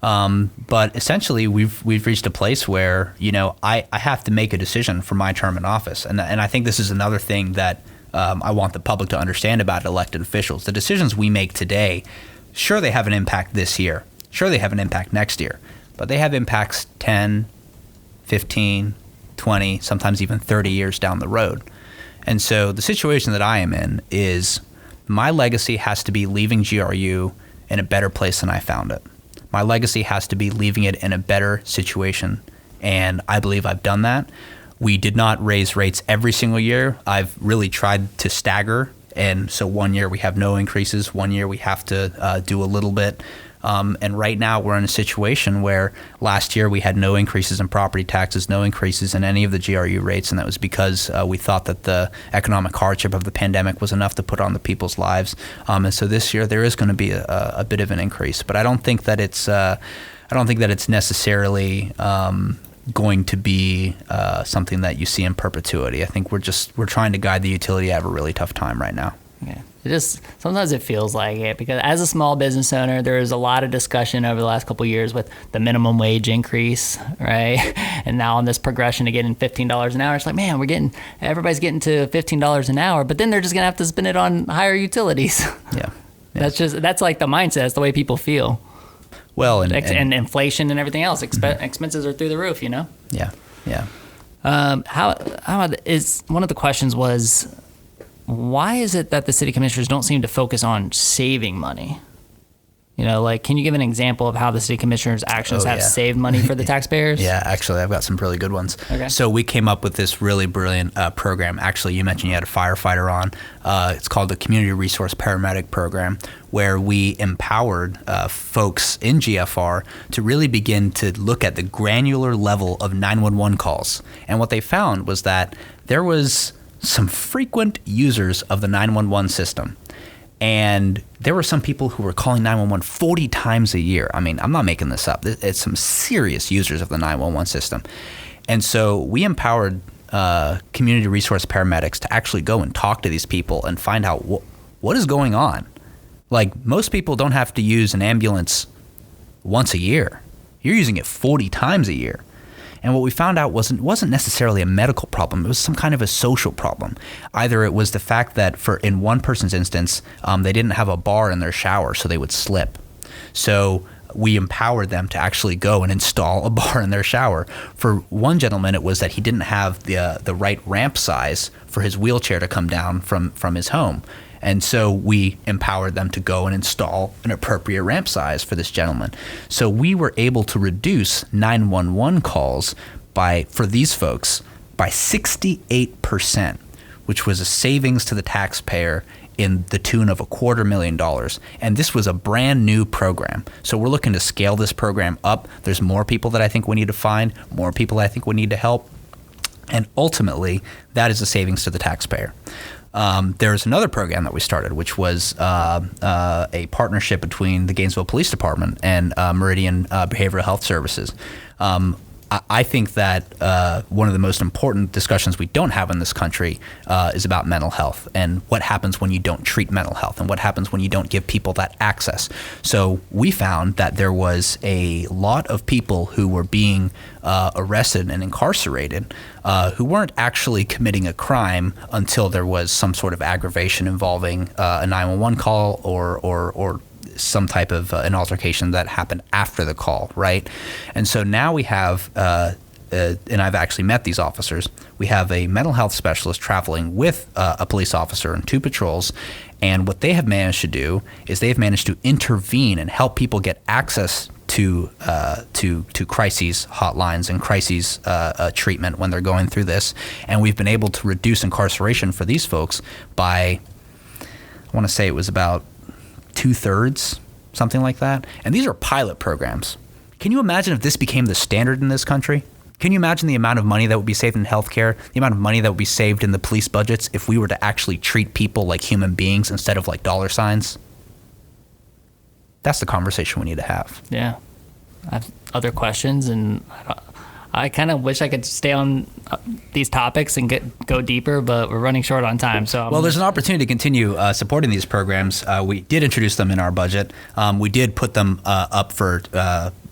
But essentially, we've reached a place where I have to make a decision for my term in office, and I think this is another thing that I want the public to understand about elected officials. The decisions we make today, sure, they have an impact this year, sure, they have an impact next year, but they have impacts 10, 15, 20, sometimes even 30 years down the road. And so the situation that I am in is My legacy has to be leaving GRU in a better place than I found it. My legacy has to be leaving it in a better situation, and I believe I've done that. We did not raise rates every single year. I've really tried to stagger, and so one year we have no increases, one year we have to do a little bit. And right now we're in a situation where last year we had no increases in property taxes, no increases in any of the GRU rates, and that was because we thought that the economic hardship of the pandemic was enough to put on the people's lives. And so this year there is going to be a bit of an increase, but I don't think that it's necessarily going to be something that you see in perpetuity. I think we're trying to guide the utility out of a really tough time right now. Yeah. Sometimes it feels like it, because as a small business owner, there is a lot of discussion over the last couple of years with the minimum wage increase, right? And now on this progression to getting $15 an hour, it's like, man, everybody's getting to $15 an hour, but then they're just gonna have to spend it on higher utilities. Yeah. That's like the mindset. It's the way people feel. Well, and inflation and everything else, expenses are through the roof, you know? Yeah. How is one of the questions was, why is it that the city commissioners don't seem to focus on saving money? You know, like, can you give an example of how the city commissioners' actions have saved money for the taxpayers? Yeah, actually, I've got some really good ones. Okay. So we came up with this really brilliant program. Actually, you mentioned you had a firefighter on. It's called the Community Resource Paramedic Program, where we empowered folks in GFR to really begin to look at the granular level of 911 calls. And what they found was that there was some frequent users of the 911 system. And there were some people who were calling 911 40 times a year. I mean, I'm not making this up. It's some serious users of the 911 system. And so we empowered community resource paramedics to actually go and talk to these people and find out what is going on. Like, most people don't have to use an ambulance once a year. You're using it 40 times a year. And what we found out wasn't necessarily a medical problem. It was some kind of a social problem. Either it was the fact that in one person's instance, they didn't have a bar in their shower, so they would slip. So we empowered them to actually go and install a bar in their shower. For one gentleman, it was that he didn't have the right ramp size for his wheelchair to come down from his home. And so we empowered them to go and install an appropriate ramp size for this gentleman. So we were able to reduce 911 calls for these folks by 68%, which was a savings to the taxpayer in the tune of $250,000. And this was a brand new program. So we're looking to scale this program up. There's more people that I think we need to find, more people I think we need to help. And ultimately, that is a savings to the taxpayer. There's another program that we started, which was a partnership between the Gainesville Police Department and Meridian Behavioral Health Services. I think that one of the most important discussions we don't have in this country is about mental health and what happens when you don't treat mental health and what happens when you don't give people that access. So we found that there was a lot of people who were being arrested and incarcerated who weren't actually committing a crime until there was some sort of aggravation involving a 911 call or some type of an altercation that happened after the call, right? And so now we have, and I've actually met these officers, we have a mental health specialist traveling with a police officer and 2 patrols, and what they have managed to do is they've managed to intervene and help people get access to crises hotlines and crises treatment when they're going through this. And we've been able to reduce incarceration for these folks by, I want to say it was about 2/3, something like that. And these are pilot programs. Can you imagine if this became the standard in this country? Can you imagine the amount of money that would be saved in healthcare, the amount of money that would be saved in the police budgets if we were to actually treat people like human beings instead of like dollar signs? That's the conversation we need to have. Yeah. I have other questions, and I kind of wish I could stay on these topics and go deeper, but we're running short on time. So there's an opportunity to continue supporting these programs. We did introduce them in our budget. We did put them up for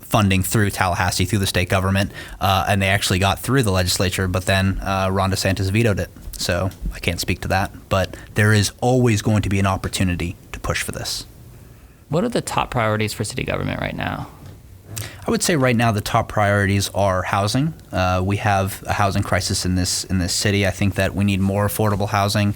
funding through Tallahassee, through the state government, and they actually got through the legislature, but then Ron DeSantis vetoed it. So I can't speak to that, but there is always going to be an opportunity to push for this. What are the top priorities for city government right now? I would say right now the top priorities are housing. We have a housing crisis in this city. I think that we need more affordable housing.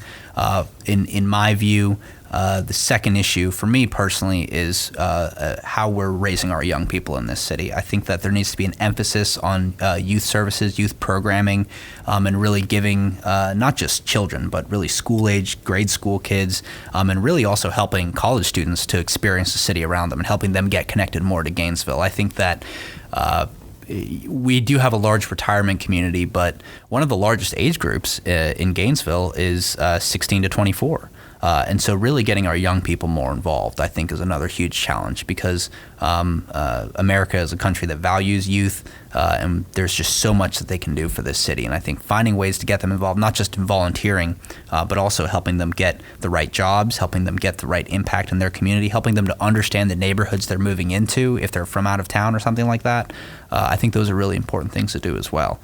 In my view, The second issue for me personally is how we're raising our young people in this city. I think that there needs to be an emphasis on youth services, youth programming, and really giving not just children, but really school-age, grade school kids, and really also helping college students to experience the city around them and helping them get connected more to Gainesville. I think that we do have a large retirement community, but one of the largest age groups in Gainesville is 16 to 24. And so really getting our young people more involved, I think, is another huge challenge because America is a country that values youth, and there's just so much that they can do for this city. And I think finding ways to get them involved, not just in volunteering, but also helping them get the right jobs, helping them get the right impact in their community, helping them to understand the neighborhoods they're moving into if they're from out of town or something like that. I think those are really important things to do as well.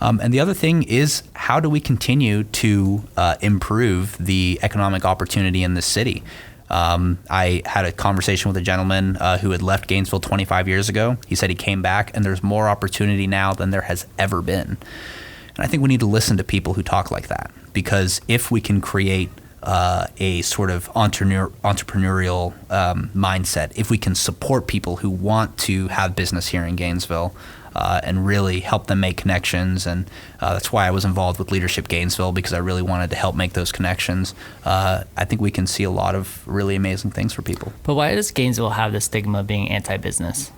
And the other thing is, how do we continue to improve the economic opportunity in this city? I had a conversation with a gentleman who had left Gainesville 25 years ago. He said he came back, and there's more opportunity now than there has ever been. And I think we need to listen to people who talk like that, because if we can create a sort of entrepreneurial mindset, if we can support people who want to have business here in Gainesville, and really help them make connections. And that's why I was involved with Leadership Gainesville, because I really wanted to help make those connections. I think we can see a lot of really amazing things for people. But why does Gainesville have the stigma of being anti-business?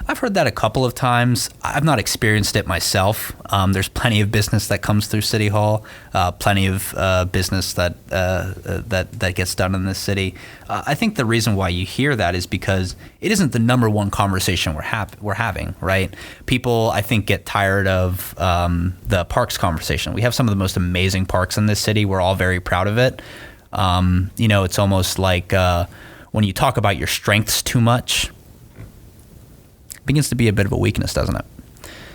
I've heard that a couple of times. I've not experienced it myself. There's plenty of business that comes through City Hall, plenty of business that gets done in this city. I think the reason why you hear that is because it isn't the number one conversation we're having, right? People, I think, get tired of the parks conversation. We have some of the most amazing parks in this city. We're all very proud of it. It's almost like when you talk about your strengths too much, begins to be a bit of a weakness, doesn't it?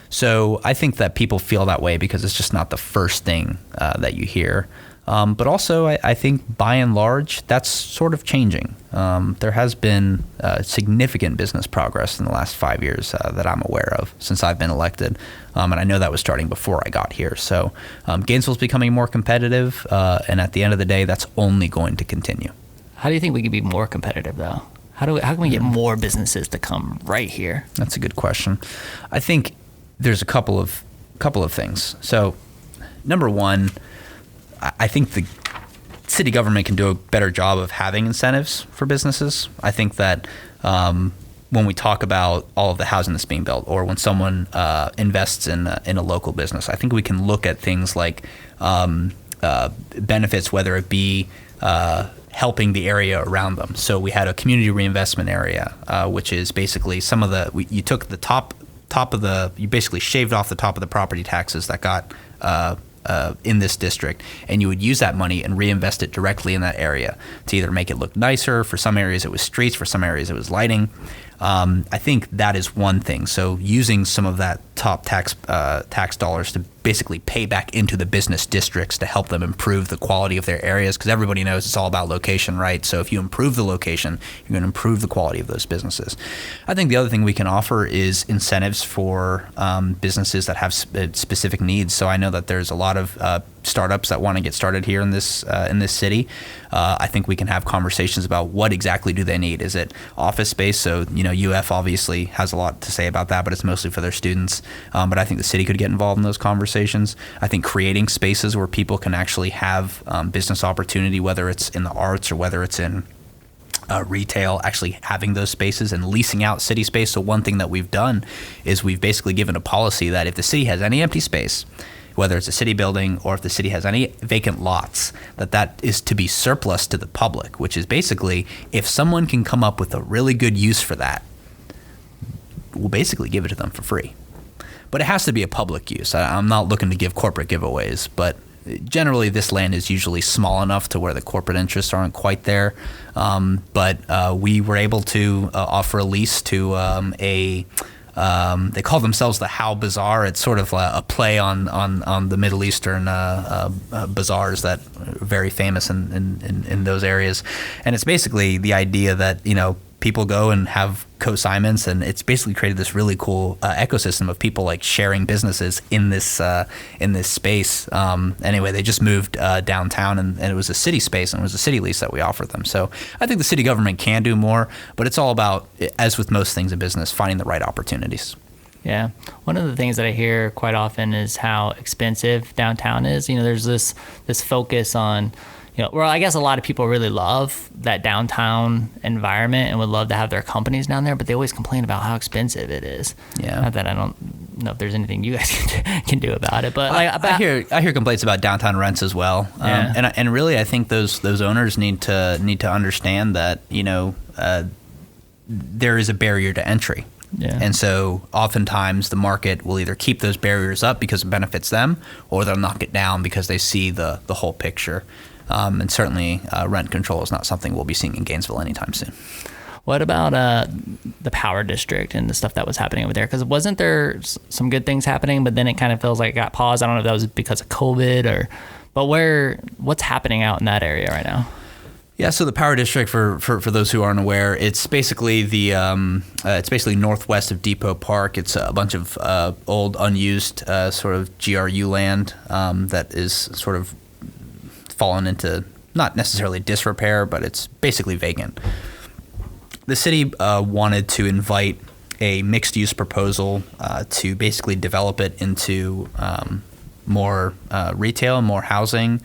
So I think that people feel that way because it's just not the first thing that you hear. But also, I think by and large, that's sort of changing. There has been significant business progress in the last 5 years that I'm aware of since I've been elected. And I know that was starting before I got here. So Gainesville's becoming more competitive. And at the end of the day, that's only going to continue. How do you think we could be more competitive, though? How can we get more businesses to come right here? That's a good question. I think there's a couple of things. So, number one, I think the city government can do a better job of having incentives for businesses. I think that when we talk about all of the housing that's being built, or when someone invests in a local business, I think we can look at things like benefits, whether it be helping the area around them. So we had a community reinvestment area, which is basically you took the top you basically shaved off the top of the property taxes that got in this district, and you would use that money and reinvest it directly in that area to either make it look nicer. For some areas it was streets, for some areas it was lighting. I think that is one thing. So using some of that top tax dollars to basically pay back into the business districts to help them improve the quality of their areas, because everybody knows it's all about location, right? So if you improve the location, you're going to improve the quality of those businesses. I think the other thing we can offer is incentives for businesses that have specific needs. So I know that there's a lot of startups that want to get started here in this city. I think we can have conversations about what exactly do they need. Is it office space? So UF obviously has a lot to say about that, but it's mostly for their students. But I think the city could get involved in those conversations. I think creating spaces where people can actually have business opportunity, whether it's in the arts or whether it's in retail, actually having those spaces and leasing out city space. So one thing that we've done is we've basically given a policy that if the city has any empty space, whether it's a city building or if the city has any vacant lots, that is to be surplus to the public, which is basically if someone can come up with a really good use for that, we'll basically give it to them for free. But it has to be a public use. I'm not looking to give corporate giveaways, but generally this land is usually small enough to where the corporate interests aren't quite there. But we were able to offer a lease to they call themselves the How Bazaar. It's sort of a play on the Middle Eastern bazaars that are very famous in those areas. And it's basically the idea that, people go and have co-assignments, and it's basically created this really cool ecosystem of people like sharing businesses in this space. Anyway, they just moved downtown, and it was a city space, and it was a city lease that we offered them. So I think the city government can do more, but it's all about, as with most things in business, finding the right opportunities. Yeah. One of the things that I hear quite often is how expensive downtown is. There's this focus on, well, I guess a lot of people really love that downtown environment and would love to have their companies down there, but they always complain about how expensive it is. Yeah. Not that I don't know if there's anything you guys can do about it, but I hear complaints about downtown rents as well. Yeah. And really, I think those owners need to understand that, there is a barrier to entry. Yeah. And so oftentimes the market will either keep those barriers up because it benefits them, or they'll knock it down because they see the whole picture. And certainly rent control is not something we'll be seeing in Gainesville anytime soon. What about the Power District and the stuff that was happening over there? Because wasn't there some good things happening, but then it kind of feels like it got paused? I don't know if that was because of COVID but what's happening out in that area right now? Yeah, so the Power District, for those who aren't aware, it's basically northwest of Depot Park. It's a bunch of old, unused sort of GRU land that is sort of fallen into not necessarily disrepair, but it's basically vacant. The city wanted to invite a mixed-use proposal to basically develop it into more retail, more housing,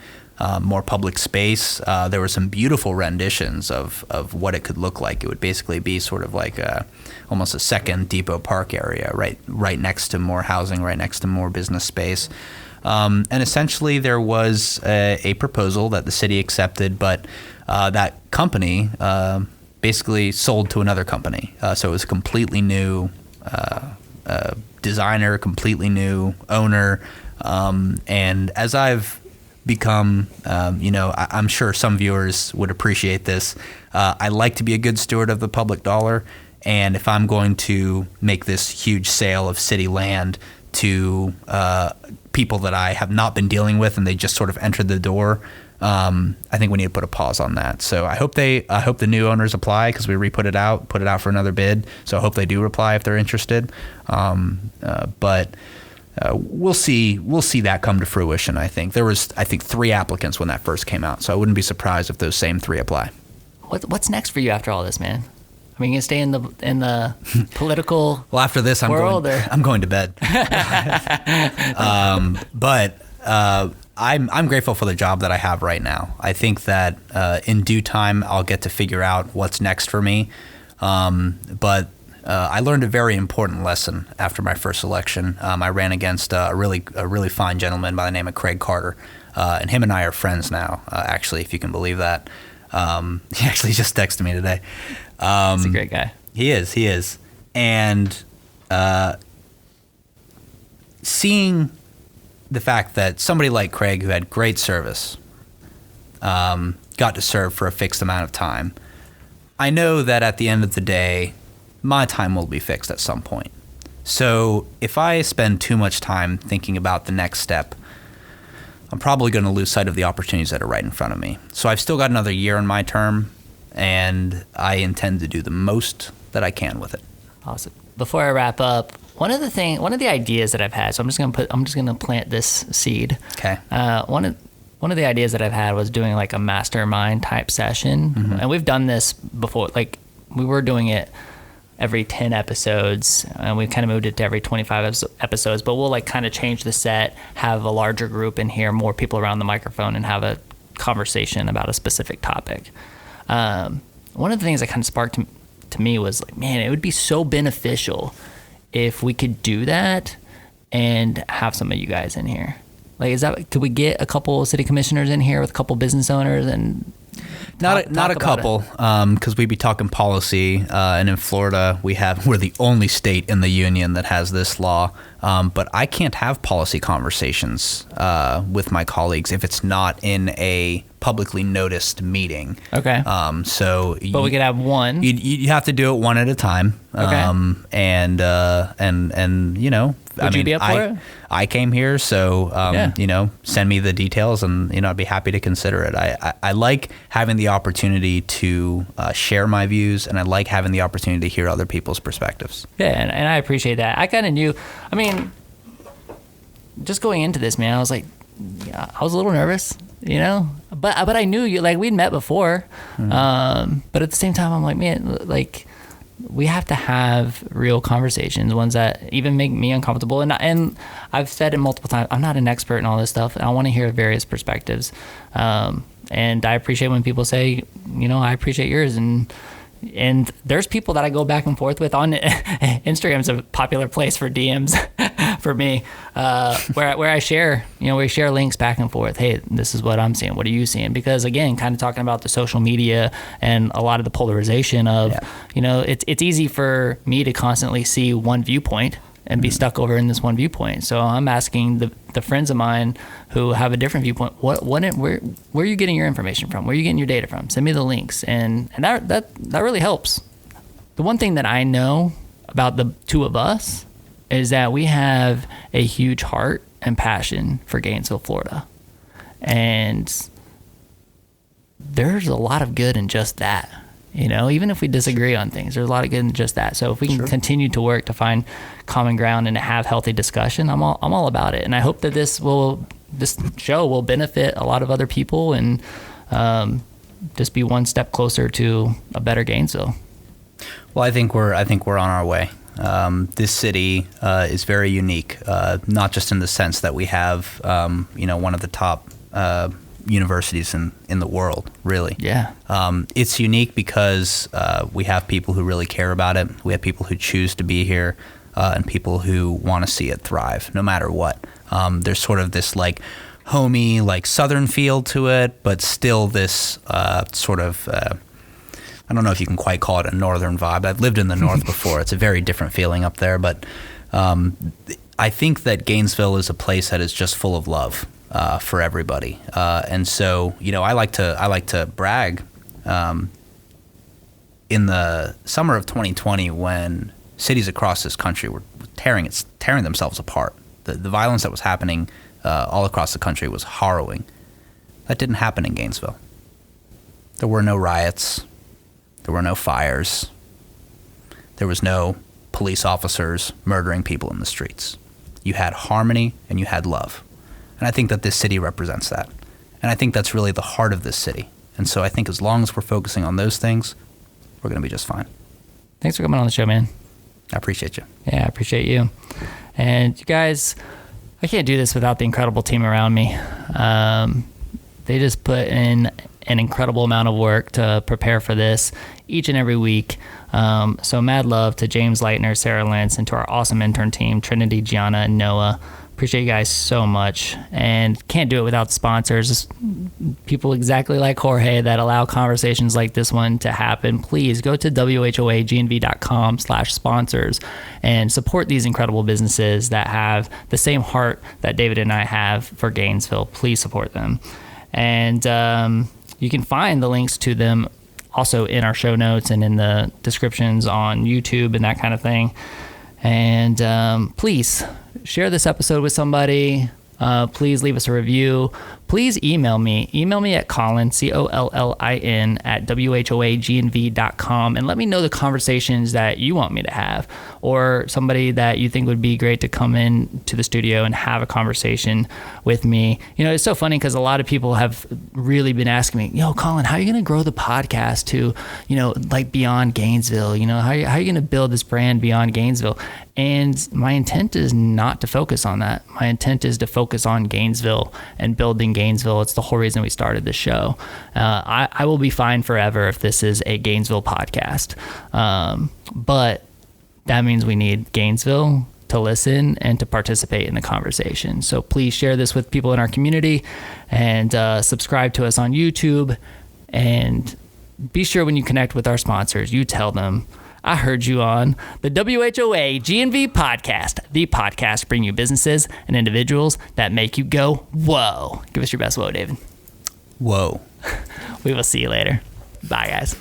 more public space. There were some beautiful renditions of what it could look like. It would basically be sort of like almost a second Depot Park area, right next to more housing, right next to more business space. And essentially there was a proposal that the city accepted, but that company basically sold to another company. So it was a completely new designer, completely new owner. And as I've become, I'm sure some viewers would appreciate this. I like to be a good steward of the public dollar. And if I'm going to make this huge sale of city land to people that I have not been dealing with and they just sort of entered the door, I think we need to put a pause on that. So I hope the new owners apply, because we put it out for another bid. So I hope they do reply if they're interested. But we'll see that come to fruition. I think there was 3 applicants when that first came out, so I wouldn't be surprised if those same 3 apply. What's next for you after all this, man? I mean, you gonna stay in the political well, after this, I'm going to bed. But I'm grateful for the job that I have right now. I think that in due time I'll get to figure out what's next for me. But I learned a very important lesson after my first election. I ran against a really fine gentleman by the name of Craig Carter, and him and I are friends now. Actually, if you can believe that. He actually just texted me today. He's a great guy. He is. And seeing the fact that somebody like Craig, who had great service, got to serve for a fixed amount of time, I know that at the end of the day, my time will be fixed at some point. So if I spend too much time thinking about the next step, I'm probably going to lose sight of the opportunities that are right in front of me. So I've still got another year in my term, and I intend to do the most that I can with it. Awesome. Before I wrap up, one of the ideas that I've had, so I'm just gonna plant this seed. Okay. One of the ideas that I've had was doing like a mastermind type session, and we've done this before. Like we were doing it every 10 episodes, and we kind of moved it to every 25 episodes. But we'll like kind of change the set, have a larger group in here, more people around the microphone, and have a conversation about a specific topic. One of the things that kind of sparked to me was like, man, it would be so beneficial if we could do that and have some of you guys in here. Like, could we get a couple city commissioners in here with a couple business owners and not a couple, because we'd be talking policy, and in Florida we're the only state in the union that has this law. But I can't have policy conversations with my colleagues if it's not in a publicly noticed meeting. Okay. But we could have one. You have to do it one at a time. Okay. And Would you be up for it? I came here, so Yeah. you know, send me the details, and you know, I'd be happy to consider it. I like having the opportunity to share my views, and I like having the opportunity to hear other people's perspectives. Yeah, and I appreciate that. I kind of knew. I mean, just going into this, man, I was like, yeah, I was a little nervous, you know, but I knew you, like, we'd met before, but at the same time, I'm like, man, like, we have to have real conversations, ones that even make me uncomfortable. And I've said it multiple times, I'm not an expert in all this stuff. I want to hear various perspectives. And I appreciate when people say, you know, I appreciate yours. And there's people that I go back and forth with on Instagram's a popular place for DMs for me, where I share, you know, we share links back and forth. Hey, this is what I'm seeing. What are you seeing? Because again, kind of talking about the social media and a lot of the polarization of, you know, it's easy for me to constantly see one viewpoint and be stuck over in this one viewpoint. So I'm asking the friends of mine who have a different viewpoint, where are you getting your information from? Where are you getting your data from? Send me the links. And that really helps. The one thing that I know about the two of us is that we have a huge heart and passion for Gainesville, Florida. And there's a lot of good in just that. You know, even if we disagree on things, there's a lot of good in just that. So if we can continue to work to find common ground and to have healthy discussion, I'm all about it. And I hope that this show will benefit a lot of other people and just be one step closer to a better Gainesville. Well, I think we're on our way. This city is very unique, not just in the sense that we have, you know, one of the top universities in the world, really. Yeah. It's unique because we have people who really care about it. We have people who choose to be here, and people who want to see it thrive, no matter what. There's sort of this like homey, like Southern feel to it, but still this sort of I don't know if you can quite call it a Northern vibe. I've lived in the North before. It's a very different feeling up there, but I think that Gainesville is a place that is just full of love for everybody. And so, you know, I like to brag. In the summer of 2020, when cities across this country were tearing themselves apart, the violence that was happening all across the country was harrowing. That didn't happen in Gainesville. There were no riots. There were no fires. There was no police officers murdering people in the streets. You had harmony and you had love. And I think that this city represents that. And I think that's really the heart of this city. And so I think as long as we're focusing on those things, we're going to be just fine. Thanks for coming on the show, man. I appreciate you. Yeah, I appreciate you. And you guys, I can't do this without the incredible team around me. They just put in an incredible amount of work to prepare for this each and every week. So mad love to James Leitner, Sarah Lentz, and to our awesome intern team, Trinity, Gianna, and Noah. Appreciate you guys so much, and can't do it without sponsors. Just people exactly like Jorge that allow conversations like this one to happen. Please go to whoagnv.com/sponsors and support these incredible businesses that have the same heart that David and I have for Gainesville. Please support them. And you can find the links to them also in our show notes and in the descriptions on YouTube and that kind of thing. And please share this episode with somebody. Please leave us a review. Please email me. Email me at Collin, COLLIN, at WHOAGNV.com, and let me know the conversations that you want me to have, or somebody that you think would be great to come in to the studio and have a conversation with me. You know, it's so funny because a lot of people have really been asking me, yo, Collin, how are you going to grow the podcast to, you know, like beyond Gainesville? You know, how are you going to build this brand beyond Gainesville? And my intent is not to focus on that. My intent is to focus on Gainesville and building Gainesville. It's the whole reason we started this show. I will be fine forever if this is a Gainesville podcast. But that means we need Gainesville to listen and to participate in the conversation. So please share this with people in our community, and subscribe to us on YouTube. And be sure when you connect with our sponsors, you tell them, I heard you on the WHOA GNV podcast, the podcast bring you businesses and individuals that make you go, whoa. Give us your best whoa, David. Whoa. We will see you later. Bye, guys.